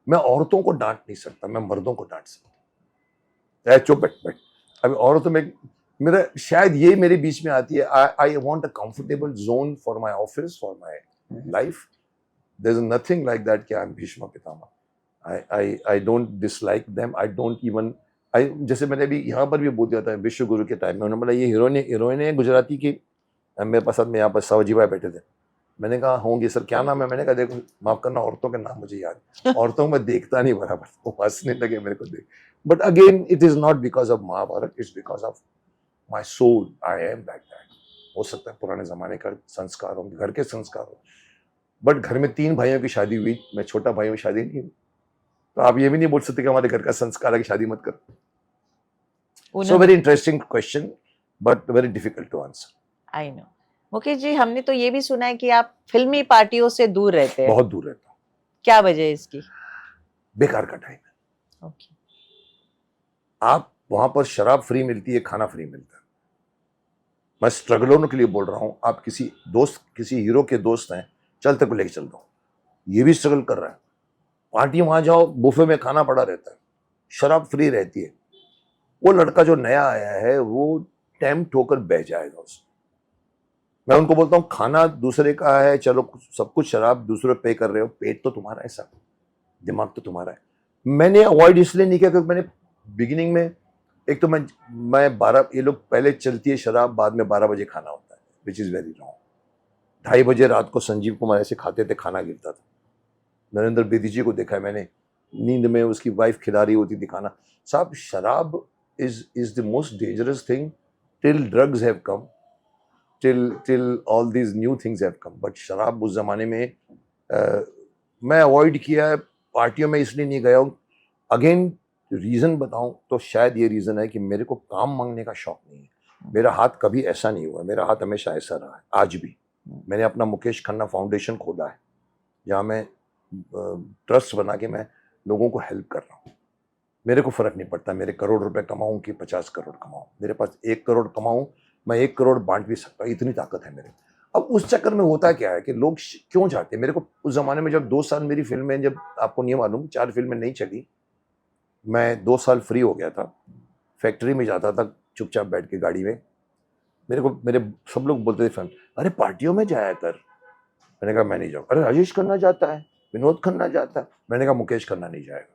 B: मैं औरतों को डांट नहीं सकता, मैं मर्दों को डांट सकता। चुप बैठ। अभी औरतों में मेरा शायद ये मेरे बीच में आती है। I want a comfortable zone for my office, for my life. There is nothing like that कि I am Bhishma Pitamah. I don't dislike them. I don't even जैसे मैंने अभी यहाँ पर भी बोल दिया था विश्व गुरु के टाइम में, उन्होंने बोला ये हीरोइन है गुजराती की, मेरे पास में यहाँ पर सावजी भाई बैठे थे, मैंने कहा होंगे सर, क्या नाम है? मैंने कहा देखो माफ करना, औरतों के नाम मुझे याद, औरतों में देखता नहीं बराबर, वो हंसने लगे मेरे को देख। But again it is not because of Mahabharat, it's because of my soul, I am like that. हो सकता है पुराने जमाने का संस्कार हो, घर के संस्कार हो, बट घर में 3 भाइयों की शादी हुई, मैं छोटा भाइयों की शादी नहीं हुई, तो आप ये भी नहीं बोल सकते कि हमारे घर का संस्कार है कि शादी मत करो। So very interesting question but very difficult to answer.
A: I know. Mukesh ji, हमने तो ये भी सुना है कि आप फिल्मी पार्टियों से दूर रहते हैं।
B: बहुत दूर रहता हूँ।
A: क्या वजह है इसकी?
B: बेकार का टाइम है।
A: ओके।
B: आप वहां पर शराब फ्री मिलती है, खाना फ्री मिलता है। मैं स्ट्रगलों के लिए बोल रहा हूँ, आप किसी दोस्त, किसी हीरो के दोस्त हैं, चल तेरे को लेके चलता हूँ, ये भी स्ट्रगल कर रहा है। पार्टी वहां जाओ, बुफे में खाना पड़ा रहता है, शराब फ्री रहती है। वो लड़का जो नया आया है वो टेम्प्ट होकर बह जाएगा उसमें। मैं उनको बोलता हूँ खाना दूसरे का है, चलो सब कुछ शराब दूसरे पे कर रहे हो, पेट तो तुम्हारा है, सब दिमाग तो तुम्हारा है। मैंने अवॉइड इसलिए नहीं किया क्योंकि मैंने बिगिनिंग में, एक तो मैं 12, ये लोग पहले चलती है शराब, बाद में 12 बजे खाना होता है, विच इज वेरी रॉन्ग। 2:30 बजे रात को संजीव कुमार ऐसे खाते थे, खाना गिरता था। नरेंद्र बेदी जी को देखा है मैंने, नींद में उसकी वाइफ खिला रही होती थी खाना। साहब शराब is the most dangerous thing till drugs have come, till all these new things have come, but शराब उस जमाने में मैं अवॉइड किया है। पार्टियों में इसलिए नहीं गया हूँ। अगेन रीज़न बताऊँ तो शायद ये रीज़न है कि मेरे को काम मांगने का शौक नहीं है। मेरा हाथ कभी ऐसा नहीं हुआ, मेरा हाथ हमेशा ऐसा रहा है, आज भी। मैंने अपना मुकेश खन्ना फाउंडेशन खोला है, जहाँ मैं ट्रस्ट बना के मैं लोगों को हेल्प कर रहा हूँ। मेरे को फ़र्क नहीं पड़ता मेरे करोड़ रुपए कमाऊँ कि 50 करोड़ कमाऊँ। मेरे पास 1 करोड़ कमाऊँ, मैं 1 करोड़ बांट भी सकता हूँ, इतनी ताकत है मेरे। अब उस चक्कर में होता क्या है कि लोग क्यों जाते हैं? मेरे को उस ज़माने में जब 2 साल मेरी फिल्में, जब आपको नहीं मालूम 4 फिल्में नहीं चली, मैं 2 साल फ्री हो गया था, फैक्ट्री में जाता था चुपचाप बैठ के गाड़ी में। मेरे सब लोग बोलते थे अरे पार्टियों में जाया कर। मैंने कहा मैं नहीं जाऊँ। अरे राजेश खन्ना जाता है, विनोद खन्ना जाता है। मैंने कहा मुकेश खन्ना नहीं जाएगा।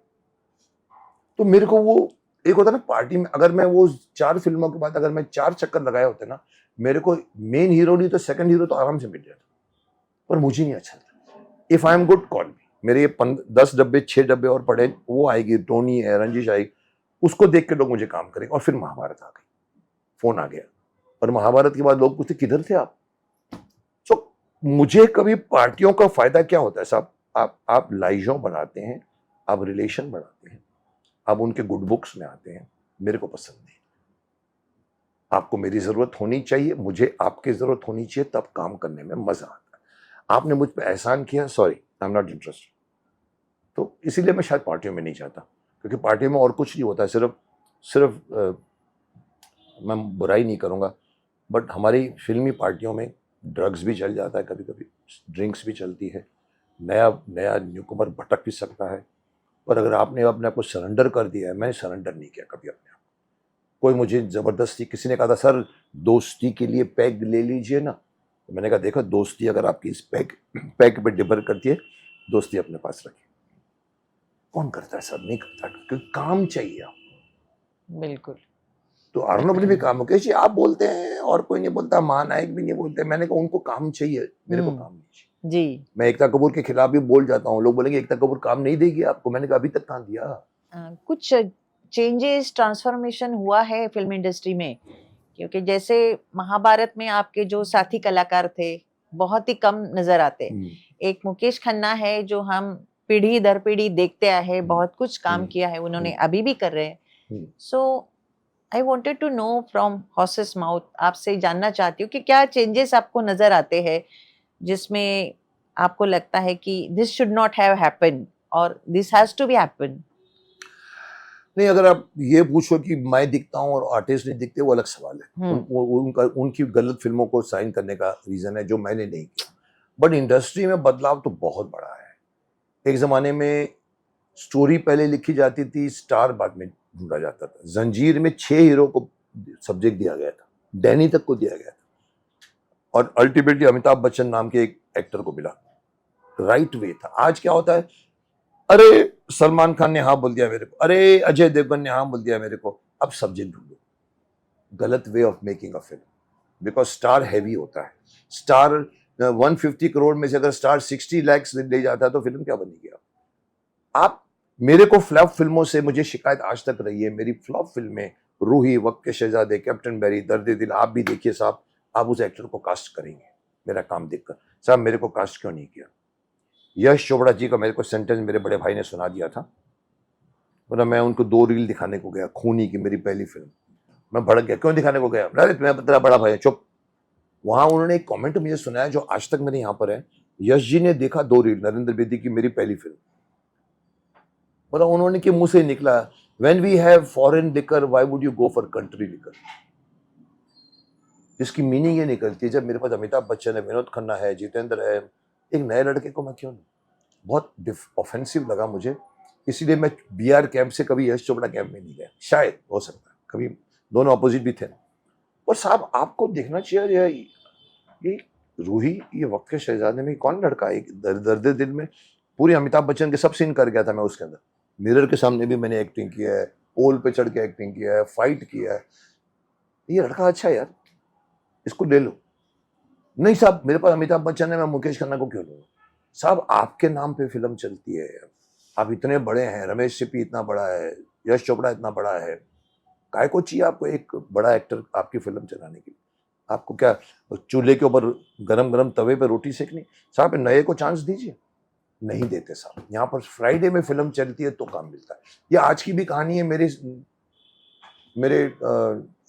B: तो मेरे को वो एक होता ना पार्टी में, अगर मैं वो 4 फिल्मों के बाद अगर मैं 4 चक्कर लगाए होते ना, मेरे को मेन हीरो नहीं तो सेकंड हीरो तो आराम से मिल जाता, पर मुझे नहीं अच्छा लगता। If I am good call मी। मेरे ये 10 डब्बे 6 डब्बे और पड़े, वो आएगी, टोनी है, रंजिश आएगी, उसको देख के लोग मुझे काम करेंगे। और फिर महाभारत आ गई, फोन आ गया, और महाभारत के बाद लोग पूछते किधर थे आप। तो मुझे कभी पार्टियों का फायदा क्या होता है साहब? आप लाइजों बनाते हैं, आप रिलेशन बनाते हैं, आप उनके गुड बुक्स में आते हैं, मेरे को पसंद नहीं। आपको मेरी जरूरत होनी चाहिए, मुझे आपकी जरूरत होनी चाहिए, तब काम करने में मजा आता है। आपने मुझ पर एहसान किया, sorry I am not interested. तो इसीलिए मैं शायद पार्टियों में नहीं जाता, क्योंकि पार्टियों में और कुछ नहीं होता है, सिर्फ मैं बुराई नहीं करूँगा, बट हमारी फिल्मी पार्टियों में ड्रग्स भी चल जाता है, कभी कभी ड्रिंक्स भी चलती है, नया न्यूकमर भटक भी सकता है। पर अगर आपने अपने आप को सरेंडर कर दिया है, मैंने सरेंडर नहीं किया कभी अपने आप। कोई मुझे ज़बरदस्ती, किसी ने कहा था सर दोस्ती के लिए पैग ले लीजिए ना, तो मैंने कहा देखो दोस्ती अगर आपकी इस पैग पे डिपर करती है, दोस्ती अपने पास रखिए। कौन करता है सर? नहीं करता, क्योंकि काम चाहिए आपको।
A: बिल्कुल।
B: तो अर्नब ने भी कहा मुकेश जी आप बोलते हैं और कोई नहीं बोलता, महानायक भी नहीं बोलते। मैंने कहा उनको काम चाहिए, मेरे को काम नहीं चाहिए।
A: जी।
B: मैं एकता कपूर के खिलाफ भी बोल जाता हूँ, लोग बोलेंगे एकता कपूर काम नहीं देगी आपको। मैंने कहा अभी तक कहाँ दिया।
A: कुछ चेंजेस, ट्रांसफॉर्मेशन हुआ है फिल्म इंडस्ट्री में? क्योंकि जैसे महाभारत में आपके जो साथी कलाकार थे बहुत ही कम नजर आते। एक मुकेश खन्ना है जो हम पीढ़ी दर पीढ़ी देखते आए हैं, बहुत कुछ काम किया है उन्होंने, अभी भी कर रहे हैं। So I wanted to know from horses mouth, आपसे जानना चाहती हूँ कि क्या चेंजेस आपको नजर आते हैं जिसमें आपको लगता है कि this should not have happen और this has to be happen?
B: नहीं, अगर आप ये पूछो कि मैं दिखता हूँ और आर्टिस्ट नहीं दिखते, वो अलग सवाल है। उनकी गलत फिल्मों को साइन करने का रीजन है जो मैंने नहीं किया। बट इंडस्ट्री में बदलाव तो बहुत बड़ा है। एक जमाने में स्टोरी पहले लिखी जाती थी, स्टार बाद में ढूंढा जाता था। जंजीर में 6 हीरो को सब्जेक्ट दिया गया था, डैनी तक को दिया गया था, और अल्टीमेटली अमिताभ बच्चन नाम के एक एक्टर को मिला। राइट वे था। आज क्या होता है, अरे सलमान खान ने हाँ बोल दिया मेरे को, अरे अजय देवगन ने हाँ बोल दिया मेरे को, अब सब्जेक्ट ढूंढो। गलत way of making a film, because star heavy होता है। स्टार 150 करोड़ में से अगर स्टार 60 लाख ले जाता है तो फिल्म क्या बनेगी? आप मेरे को फ्लॉप फिल्मों से मुझे शिकायत आज तक रही है। मेरी फ्लॉप फिल्में रूही, वक्त के शहजादे, कैप्टन बैरी, दर्द दिल, आप भी देखिए साहब, आप उस एक्टर को कास्ट करेंगे मेरा काम देखकर, साहब मेरे को कास्ट क्यों नहीं किया? यश चोपड़ा जी का मेरे को सेंटेंस मेरे बड़े भाई ने सुना दिया था, मतलब मैं उनको 2 रील दिखाने को गया, खूनी की मेरी पहली फिल्म, मैं भड़क गया। क्यों दिखाने को गया? अरे मैं तेरा बड़ा भाई है, चुप। वहां उन्होंने एक कमेंट मुझे सुनाया जो आज तक मेरे यहाँ पर है। यश जी ने देखा 2 रील, नरेंद्र बेदी की मेरी पहली फिल्म, मतलब उन्होंने के मुंह से निकला, when we have foreign liquor why would you go for country liquor? जिसकी मीनिंग ये निकलती है, जब मेरे पास अमिताभ बच्चन है, विनोद खन्ना है, जितेंद्र है, एक नए लड़के को मैं क्यों नहीं? बहुत ऑफेंसिव लगा मुझे, इसीलिए मैं बीआर कैंप से कभी यश चोपड़ा कैंप में नहीं गया। शायद हो सकता है कभी, दोनों अपोजिट भी थे। और साहब आपको देखना चाहिए, ये रूही, ये वक्त के शहजादे में कौन लड़का है? दर्द दिल में पूरे अमिताभ बच्चन के सब सीन कर गया था मैं उसके अंदर। मिरर के सामने भी मैंने एक्टिंग किया है, पोल पे चढ़ के एक्टिंग किया है, फाइट किया है। ये लड़का अच्छा है यार, इसको ले लो। नहीं साहब मेरे पास अमिताभ बच्चन है, मैं मुकेश खन्ना को क्यों लूंगा? साहब आपके नाम पे फिल्म चलती है, आप इतने बड़े हैं, रमेश सिप्पी इतना बड़ा है, यश चोपड़ा इतना बड़ा है, काय को चाहिए आपको एक बड़ा एक्टर आपकी फिल्म चलाने के लिए? आपको क्या चूल्हे के ऊपर गरम गरम तवे पे रोटी सेकनी? साहब नए को चांस दीजिए। नहीं देते साहब। यहाँ पर फ्राइडे में फिल्म चलती है तो काम मिलता है। ये आज की भी कहानी है, मेरे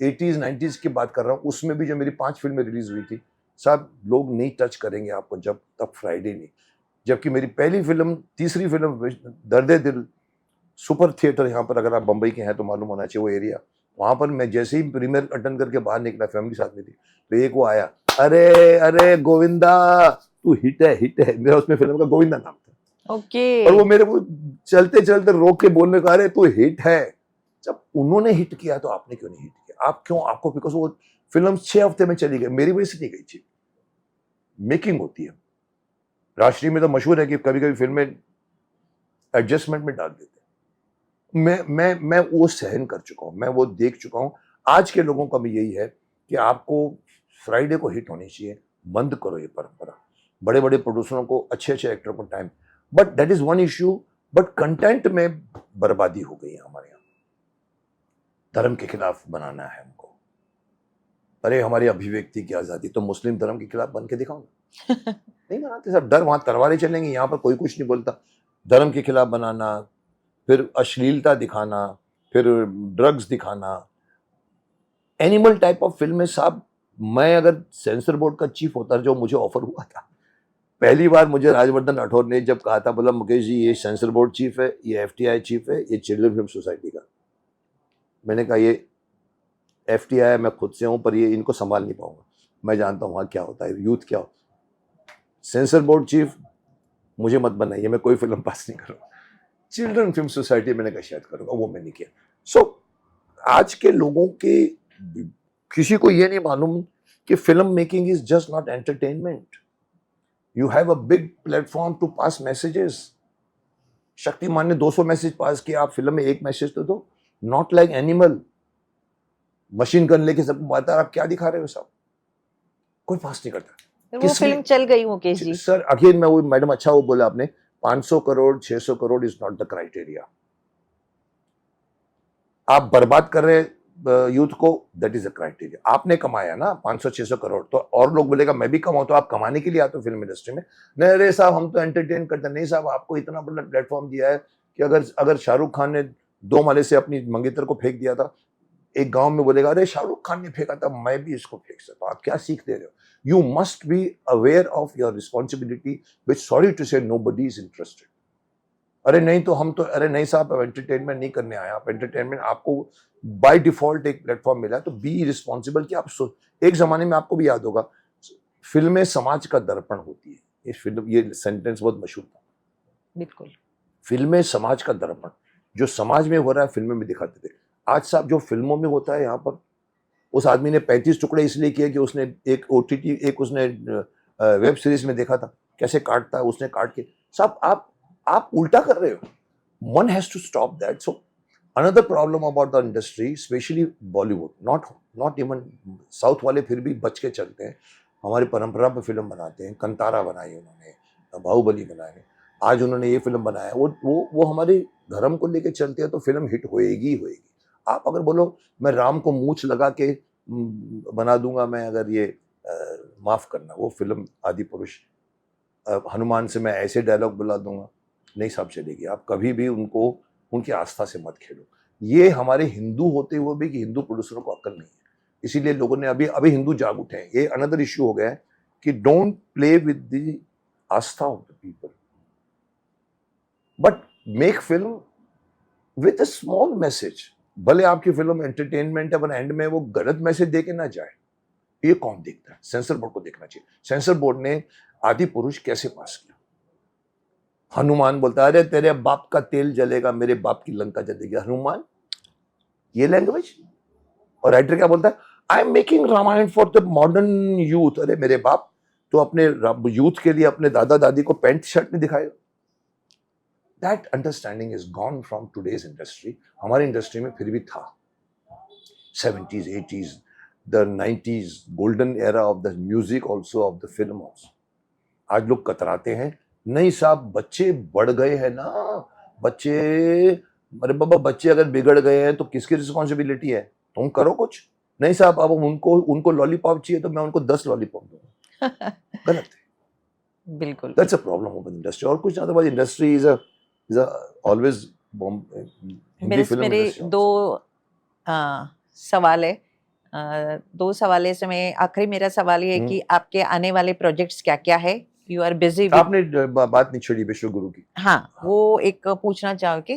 B: 80s 90s की बात कर रहा हूँ, उसमें भी जो मेरी 5 फिल्में रिलीज हुई थी साहब, लोग नहीं टच करेंगे आपको जब तक फ्राइडे नहीं। जबकि मेरी पहली फिल्म, तीसरी फिल्म दर्द दिल, सुपर थिएटर, यहाँ पर अगर आप बम्बई के हैं तो मालूम होना चाहिए वो एरिया, वहां पर मैं जैसे ही प्रीमियर अटेंड करके बाहर निकला, फैमिली साथ में थी, तो एक वो आया, अरे अरे गोविंदा तू हिट है, हिट है। मेरा उसमें फिल्म का गोविंदा नाम था।
A: ओके।
B: और वो मेरे को चलते चलते रोक के बोलने का, अरे तू हिट है। जब उन्होंने हिट किया तो आपने क्यों नहीं हिट किया? आप क्यों? आपको बिकॉज वो फिल्म 6 हफ्ते में चली गई, मेरी वजह से नहीं गई थी। मेकिंग होती है। राष्ट्रीय में तो मशहूर है कि कभी कभी फिल्में एडजस्टमेंट में डाल देते हैं। मैं वो सहन कर चुका हूं, मैं वो देख चुका हूं। आज के लोगों का भी यही है कि आपको फ्राइडे को हिट होनी चाहिए। बंद करो ये परंपरा। बड़े बड़े प्रोड्यूसरों को, अच्छे अच्छे एक्टर को time, but that is one issue. But content में बर्बादी हो गई है हमारे यहाँ। धर्म के खिलाफ बनाना है हमको। अरे हमारी अभिव्यक्ति की आजादी, तो मुस्लिम धर्म के खिलाफ बन के दिखाओ ना। नहीं बनाते सब, डर, वहां तलवारें चलेंगी, यहाँ पर कोई कुछ नहीं बोलता। धर्म के खिलाफ बनाना, फिर अश्लीलता दिखाना, फिर ड्रग्स दिखाना, एनिमल टाइप ऑफ फिल्म है साहब। मैं अगर सेंसर बोर्ड का चीफ होता, जो मुझे ऑफर हुआ था पहली बार, मुझे राजवर्धन राठौर ने जब कहा था, बोला मुकेश जी ये सेंसर बोर्ड चीफ है, ये एफटीआई चीफ है, ये चिल्ड्रन फिल्म सोसाइटी का। मैंने कहा ये एफटीआई मैं खुद से हूं, पर ये इनको संभाल नहीं पाऊंगा, मैं जानता हूं वहां क्या होता है, यूथ क्या होता है। सेंसर बोर्ड चीफ मुझे मत बनाइए, मैं कोई फिल्म पास नहीं करूंगा। चिल्ड्रन फिल्म सोसाइटी मैंने कहा शायद करूंगा, वो मैंने किया। सो आज के लोगों के किसी को ये नहीं मालूम कि film making is just not entertainment. You have a big platform to pass messages. Shaktimaan ने 200 मैसेज पास किया, आप फिल्म में एक मैसेज तो दो। Not like animal, machine gun लेके सबको मारता है, आप क्या दिखा रहे हो साहब? कोई पास नहीं करता।
A: फिर वो फिल्म चल गई मुकेश जी।
B: सर अगेन मैं वो, मैडम अच्छा वो बोला आपने, 500 crore 600 crore is not the criteria. आप बर्बाद कर रहे यूथ को, दैट इज अ क्राइटेरिया। आपने कमाया ना 500-600 करोड़, तो और लोग बोलेगा मैं भी कमाऊं, तो आप कमाने के लिए आते हो फिल्म इंडस्ट्री में। नहीं अरे साहब हम तो एंटरटेन करते। नहीं साहब, आपको इतना बड़ा प्लेटफॉर्म दिया है कि अगर शाहरुख खान ने 2 माले से अपनी मंगेतर को फेंक दिया था, एक गांव में बोलेगा अरे शाहरुख खान ने फेंका था, मैं भी इसको फेंक सकता हूं। आप क्या सीख दे रहे हो? You must be aware of your responsibility, which sorry to say nobody is interested. अरे नहीं तो हम तो, अरे नहीं साहब आप एंटरटेनमेंट नहीं करने आए, आप एंटरटेनमेंट, आपको बाय डिफॉल्ट एक प्लेटफॉर्म मिला है, तो बी रिस्पॉन्सिबल। कि आप एक जमाने में आपको भी याद होगा, फिल्में समाज का दर्पण होती है। ये सेंटेंस बहुत मशहूर था।
A: बिल्कुल।
B: फिल्में समाज का दर्पण, जो समाज में हो रहा है फिल्में में दिखाते थे। आज साहब जो फिल्मों में होता है, यहाँ पर उस आदमी ने 35 टुकड़े इसलिए किए कि उसने एक OTT, एक उसने वेब सीरीज में देखा था कैसे काटता है, उसने काट के। साहब आप आप उल्टा कर रहे हो. One has to stop that. So another problem about the industry, especially Bollywood, not even South वाले फिर भी बच के चलते हैं. हमारी परंपरा पर फिल्म बनाते हैं. कंतारा बनाई उन्होंने, बाहुबली बनाए, आज उन्होंने ये फिल्म बनाया. वो हमारे धर्म को लेके चलते हैं तो फिल्म हिट होएगी होएगी. आप अगर बोलो मैं राम को मूंछ लगा के बना दूंगा, मैं अगर ये माफ करना, वो फिल्म आदि पुरुष, हनुमान से मैं ऐसे डायलॉग बुला दूंगा, नहीं साहब चलेगी. आप कभी भी उनको उनकी आस्था से मत खेलो. ये हमारे हिंदू होते हुए भी कि हिंदू प्रोड्यूसरों को अक्ल नहीं है, इसीलिए लोगों ने अभी हिंदू जाग उठे हैं. ये अनदर इश्यू हो गया है कि don't play with the Aastha of the people, but make film with a small message. भले आपकी फिल्म एंटरटेनमेंट है, पर एंड में वो गलत मैसेज दे के ना जाए. ये कौन देखता है? सेंसर बोर्ड को देखना चाहिए. सेंसर बोर्ड ने आदि पुरुष कैसे पास किया? हनुमान बोलता है अरे तेरे बाप का तेल जलेगा, मेरे बाप की लंका जलेगी. हनुमान, ये लैंग्वेज. और राइटर क्या बोलता है? I am making Ramayan for the modern youth. अरे मेरे बाप, तो अपने यूथ के लिए अपने दादा दादी को पैंट शर्ट नहीं दिखाएगा. That understanding is gone from today's industry. हमारी इंडस्ट्री में फिर भी था. 70s, 80s, the 90s, golden era of the music also, of the film also. आज लोग कतराते हैं. नहीं साहब, बच्चे बढ़ गए हैं ना. बच्चे, अरे बाबा, बच्चे अगर बिगड़ गए हैं तो किसकी रिस्पॉन्सिबिलिटी है? तुम करो कुछ. नहीं साहब, अब उनको लॉलीपॉप चाहिए तो मैं उनको 10 लॉलीपॉप दूंगा. गलत है.
A: बिल्कुल.
B: That's a problem of industry. और कुछ अदरवाइज इंडस्ट्री इज ऑलवेज.
A: मेरे दो सवाल है. दो सवाल से मैं आखिरी मेरा सवाल ये है कि आपके आने वाले प्रोजेक्ट्स क्या क्या है? You are busy.
B: आपने बात नहीं छेड़ी विश्व गुरु की.
A: हाँ, वो एक पूछना चाहो कि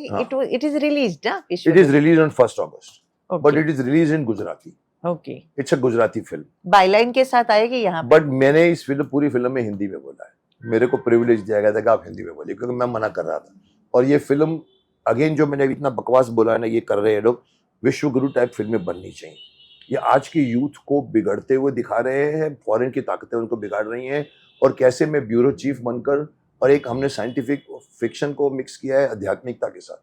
A: इट इज रिलीज्ड ना?
B: It is release on 1st August, but it is release in Gujarati.
A: Okay.
B: It's a Gujarati film.
A: Byline के साथ आएगी यहाँ?
B: बट मैंने इस पूरी फिल्म में हिंदी में बोला है. मेरे को प्रिविलेज दिया गया था कि आप हिंदी में बोलिए, क्योंकि मैं मना कर रहा था. और ये फिल्म अगेन, जो मैंने इतना बकवास बोला है ना, ये कर रहे हैं लोग. विश्व गुरु टाइप फिल्में बननी चाहिए. ये आज की यूथ को बिगड़ते हुए दिखा रहे हैं. फॉरेन की ताकतें उनको बिगाड़ रही हैं. और कैसे मैं ब्यूरो चीफ बनकर, और एक हमने साइंटिफिक फिक्शन को मिक्स किया है आध्यात्मिकता के साथ,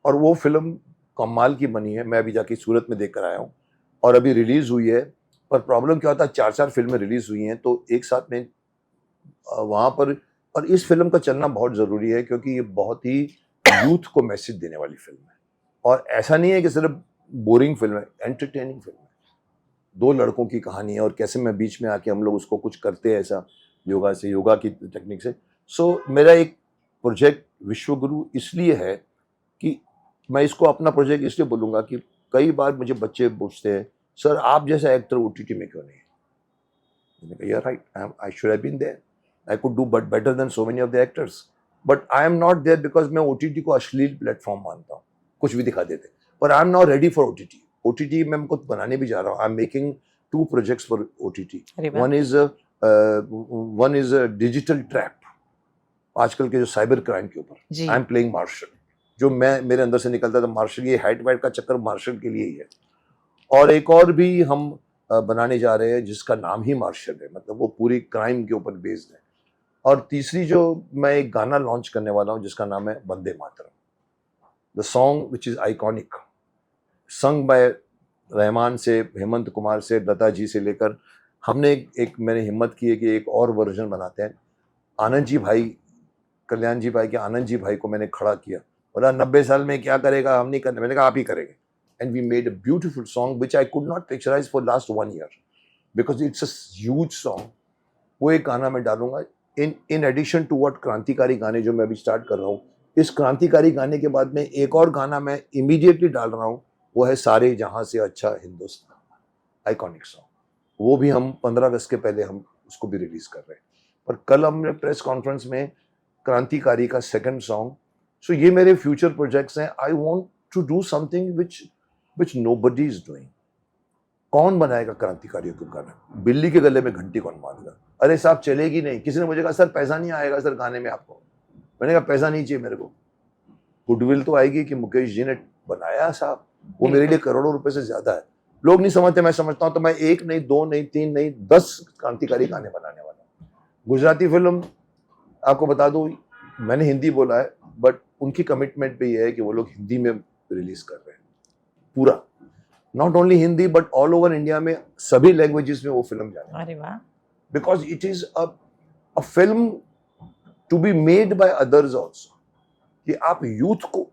B: और वो फिल्म कमाल की बनी है. मैं अभी जाके सूरत में देख कर आया हूँ और अभी रिलीज हुई है. पर प्रॉब्लम क्या होता है, 4 फिल्में रिलीज हुई हैं तो एक साथ में वहाँ पर. और इस फिल्म का चलना बहुत ज़रूरी है, क्योंकि ये बहुत ही यूथ को मैसेज देने वाली फिल्म है. और ऐसा नहीं है कि सिर्फ बोरिंग फिल्म है, एंटरटेनिंग फिल्म है. 2 लड़कों की कहानी है और कैसे मैं बीच में आके हम लोग उसको कुछ करते हैं ऐसा, योगा की टेक्निक से. सो मेरा एक प्रोजेक्ट विश्व गुरु इसलिए है कि मैं इसको अपना प्रोजेक्ट इसलिए बोलूँगा कि कई बार मुझे बच्चे पूछते हैं, सर आप जैसा एक्टर OTT में क्यों नहीं है? मैंने कहा यार right, I should have been there. I could do but better than so many of the actors, but I am not there because मैं OTT को अश्लील प्लेटफॉर्म मानता हूँ. कुछ भी दिखा देते. पर I am not ready for OTT मैं कुछ बनाने भी जा रहा हूँ. I am making 2 projects for OTT. One is digital trap, आजकल के जो साइबर क्राइम के ऊपर. I am playing marshal. जो मेरे अंदर से निकलता था मार्शल, ये हाइट वाइट का चक्कर मार्शल के लिए ही है. और एक और भी हम बनाने जा रहे हैं जिसका नाम ही मार्शल है, मतलब वो पूरी क्राइम के ऊपर बेस्ड है. और तीसरी जो मैं एक गाना लॉन्च करने वाला हूँ जिसका नाम है Vande Mataram. The song which is iconic, sung by Rahman से, हेमंत कुमार से, लता जी से लेकर, हमने मैंने हिम्मत की है कि एक और वर्जन बनाते हैं. आनंद जी भाई, कल्याण जी भाई के आनंद जी भाई को मैंने खड़ा किया. बोला 90 साल में क्या करेगा, हम नहीं करने. मैंने कहा आप ही करेंगे. And we made a beautiful song which I could not picturise for last 1 year because it's a huge song. वो एक गाना मैं डालूंगा इन एडिशन टू व्हाट क्रांतिकारी गाने जो मैं अभी स्टार्ट कर रहा हूँ. इस क्रांतिकारी गाने के बाद में एक और गाना मैं इमीडिएटली डाल रहा हूँ, वो है सारे जहां से अच्छा हिंदुस्तान, आइकॉनिक सॉन्ग. वो भी हम 15 अगस्त के पहले हम उसको भी रिलीज कर रहे हैं. पर कल हमने प्रेस कॉन्फ्रेंस में क्रांतिकारी का 2nd सॉन्ग. सो ये मेरे फ्यूचर प्रोजेक्ट्स हैं. I want to do something which nobody is doing. कौन बनाएगा क्रांतिकारियों को गाना? बिल्ली के गले में घंटी कौन बांधेगा? अरे साहब चलेगी नहीं. किसी ने मुझे कहा सर पैसा नहीं आएगा सर गाने में आपको. मैंने कहा पैसा नहीं चाहिए मेरे को, गुडविल तो आएगी कि मुकेश जी ने बनाया साहब, वो मेरे लिए करोड़ों रुपए से ज्यादा है. लोग नहीं समझते, मैं समझता हूं. तो मैं 1 नहीं, 2 नहीं, 3 नहीं, 10 क्रांतिकारी गाने बनाने वाला हूं. गुजराती फिल्म आपको बता दूं, मैंने हिंदी बोला है, बट उनकी कमिटमेंट पे ये है कि वो लोग हिंदी में रिलीज कर रहे हैं पूरा, not only Hindi but all over India में सभी लैंग्वेजेस में वो फिल्म जाने,
A: अरे वाह,
B: because it is a film to be made by others also, कि आप यूथ को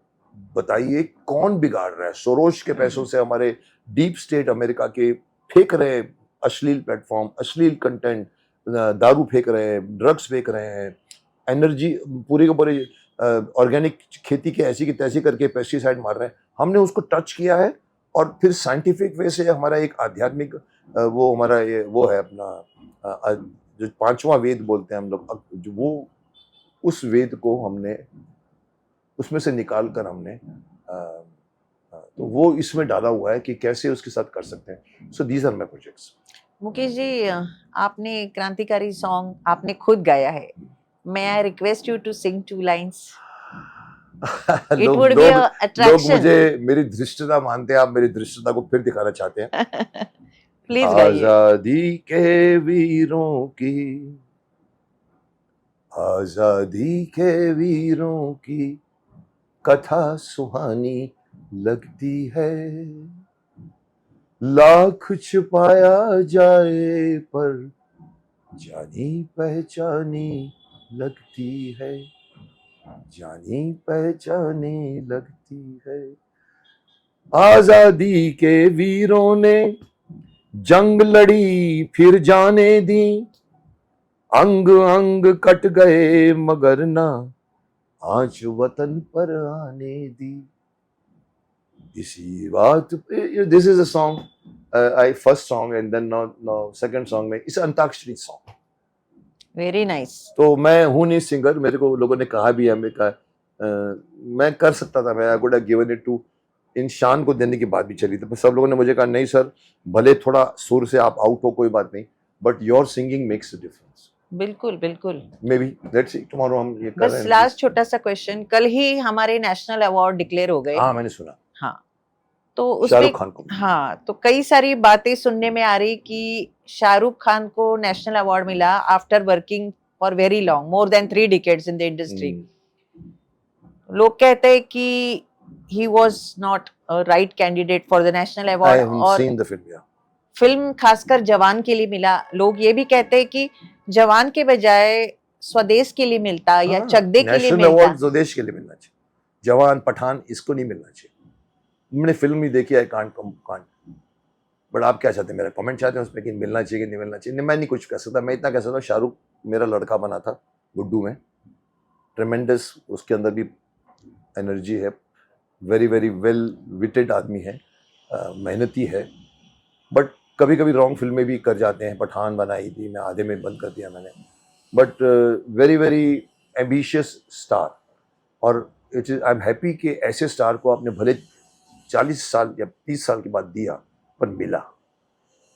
B: बताइए कौन बिगाड़ रहा है। सोरोश के पैसों से हमारे डीप स्टेट अमेरिका के फेंक रहे हैं अश्लील प्लेटफॉर्म, अश्लील कंटेंट, दारू फेंक रहे हैं, ड्रग्स फेंक रहे हैं, एनर्जी पूरी के पूरी ऑर्गेनिक खेती के ऐसी की तैसी करके पेस्टिसाइड मार रहे हैं। हमने उसको टच किया है और फिर साइंटिफिक वे से हमारा एक आध्यात्मिक वो हमारा ये वो है अपना जो पांचवा वेद बोलते हैं हम लोग, जो वो उस वेद को हमने उसमें से निकाल कर हमने तो वो इसमें डाला हुआ है कि कैसे उसके साथ कर सकते हैं। So these are my projects.
A: Mukesh ji, आपने क्रांतिकारी सॉन्ग आपने खुद गाया है। May I request you to sing 2 lines? It
B: लोग
A: वुड बी
B: लोग
A: अ
B: लोग
A: अट्रैक्शन।
B: मुझे मेरी धृष्टता मानते हैं, आप मेरी धृष्टता को फिर दिखाना चाहते हैं।
A: प्लीज गाइए।
B: आजादी के वीरों की, आजादी के वीरों की कथा सुहानी लगती है, लाख छुपाया जाए पर जानी पहचानी लगती है, जानी पहचानी लगती है। आजादी के वीरों ने जंग लड़ी फिर जाने दी, अंग अंग कट गए मगर ना आंच वतन पर आने दी। इसी बात पे this is a song I first song and then now second song में इस अंताक्षरी सॉन्ग।
A: Very nice.
B: तो मैं हूं नहीं सिंगर, मेरे को लोगों ने कहा भी है, मैं कहा मैं कर सकता था, मैं I could have given it to इन शान को देने की बात भी चली थी, पर सब लोगों ने मुझे कहा नहीं सर, भले थोड़ा सुर से आप आउट हो कोई बात नहीं, but your singing makes a difference.
A: बिल्कुल बिल्कुल।
B: May be let's see tomorrow हम ये कर
A: बस
B: रहे हैं।
A: लास्ट छोटा सा क्वेश्चन, कल ही हमारे नेशनल अवार्ड डिक्लेयर हो गए।
B: हाँ मैंने सुना,
A: हाँ, तो उसमें
B: शाहरुख खान को।
A: हाँ, तो कई सारी बातें सुनने में आ रही कि शाहरुख खान को नेशनल अवार्ड मिला after working for very long, more than 3 decades in the industry. लोग कहते हैं कि he was not a right candidate for the national
B: I
A: award,
B: haven't
A: और
B: seen the film, yeah.
A: Film खासकर जवान के लिए मिला। लोग ये भी कहते हैं कि जवान के बजाय स्वदेश के लिए मिलता या चक दे के लिए
B: नेशनल
A: मिलता।
B: अवार्ड स्वदेश के लिए मिलना चाहिए, जवान पठान इसको नहीं मिलना चाहिए। मैंने फिल्म ही देखी है, कांट कांट, बट आप क्या चाहते हैं, मेरा कमेंट चाहते हैं उसमें कि मिलना चाहिए कि नहीं मिलना चाहिए? नहीं, मैं नहीं कुछ कह सकता, मैं इतना कह सकता हूँ शाहरुख मेरा लड़का बना था गुड्डू में, ट्रेमेंडस उसके अंदर भी एनर्जी है, वेरी वेरी वेल विटेड आदमी है, मेहनती है, बट कभी कभी रॉन्ग फिल्में भी कर जाते हैं। पठान बनाई थी, मैं आधे में बंद कर दिया मैंने, but very very ambitious star. और it is I am happy कि ऐसे स्टार को आपने भले 40 साल या 30 साल के बाद दिया, पर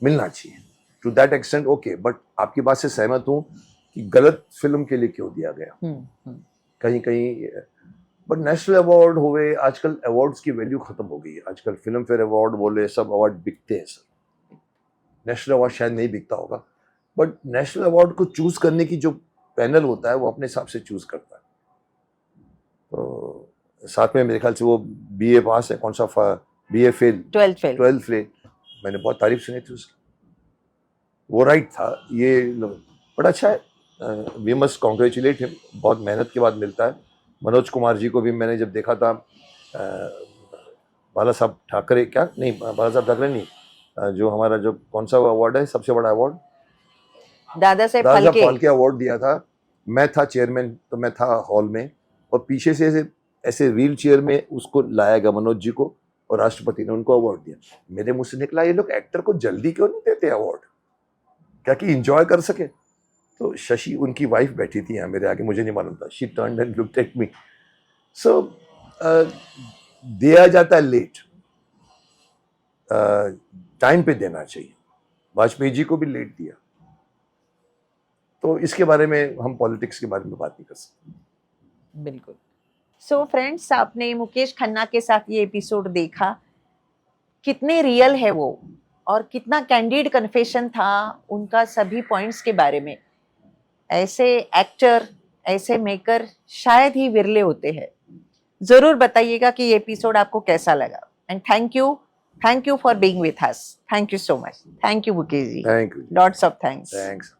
B: मिलना चाहिए to that extent. Okay, but आपकी बात से सहमत हूँ कि गलत फिल्म के लिए क्यों दिया गया कहीं कहीं। बट नेशनल अवार्ड हुए, आजकल अवार्ड्स की वैल्यू खत्म हो गई है। आजकल फिल्म फेयर अवार्ड बोले, सब अवार्ड बिकते हैं सर। नेशनल अवार्ड शायद नहीं बिकता होगा, बट नेशनल अवार्ड को चूज करने की जो पैनल होता है वो अपने हिसाब से चूज करता है। तो साथ में मेरे ख्याल से वो BA पास है, कौन सा BA फेल, 12th फेल, मैंने बहुत तारीफ सुनी थी उसकी, वो राइट था ये। बड़ा अच्छा है, वी मस्ट कॉन्ग्रेचुलेट हिम, बहुत मेहनत के बाद मिलता है। मनोज कुमार जी को भी मैंने जब देखा था, बाला साहब ठाकरे, क्या नहीं, बाला साहब ठाकरे नहीं, जो हमारा जो कौन सा अवार्ड है सबसे बड़ा अवार्ड,
A: दादा साहेब
B: फाल्के अवार्ड दिया था। मैं था चेयरमैन, तो मैं था हॉल में, और पीछे से ऐसे व्हील चेयर में उसको लाया गया मनोज जी को, और राष्ट्रपति ने उनको अवार्ड दिया। मेरे मुंह से निकला, ये लोग एक्टर को जल्दी क्यों नहीं देते अवार्ड, क्या कि इंजॉय कर सके? तो शशि, उनकी वाइफ बैठी थी यहाँ मेरे आगे, मुझे नहीं मालूम था, she turned and looked at me. So दिया जाता है लेट, टाइम पे देना चाहिए। वाजपेयी जी को भी लेट दिया, तो इसके बारे में हम पॉलिटिक्स के बारे में बात नहीं कर सकते।
A: बिल्कुल। सो फ्रेंड्स, आपने मुकेश खन्ना के साथ ये एपिसोड देखा, कितने रियल है वो, और कितना कैंडिड कन्फेशन था उनका सभी पॉइंट्स के बारे में। ऐसे एक्टर ऐसे मेकर शायद ही विरले होते हैं। जरूर बताइएगा कि ये एपिसोड आपको कैसा लगा। And thank you for being with us. Thank you so much. Thank you Mukesh ji.
B: Thank you.
A: Lots of thanks.
B: Thanks.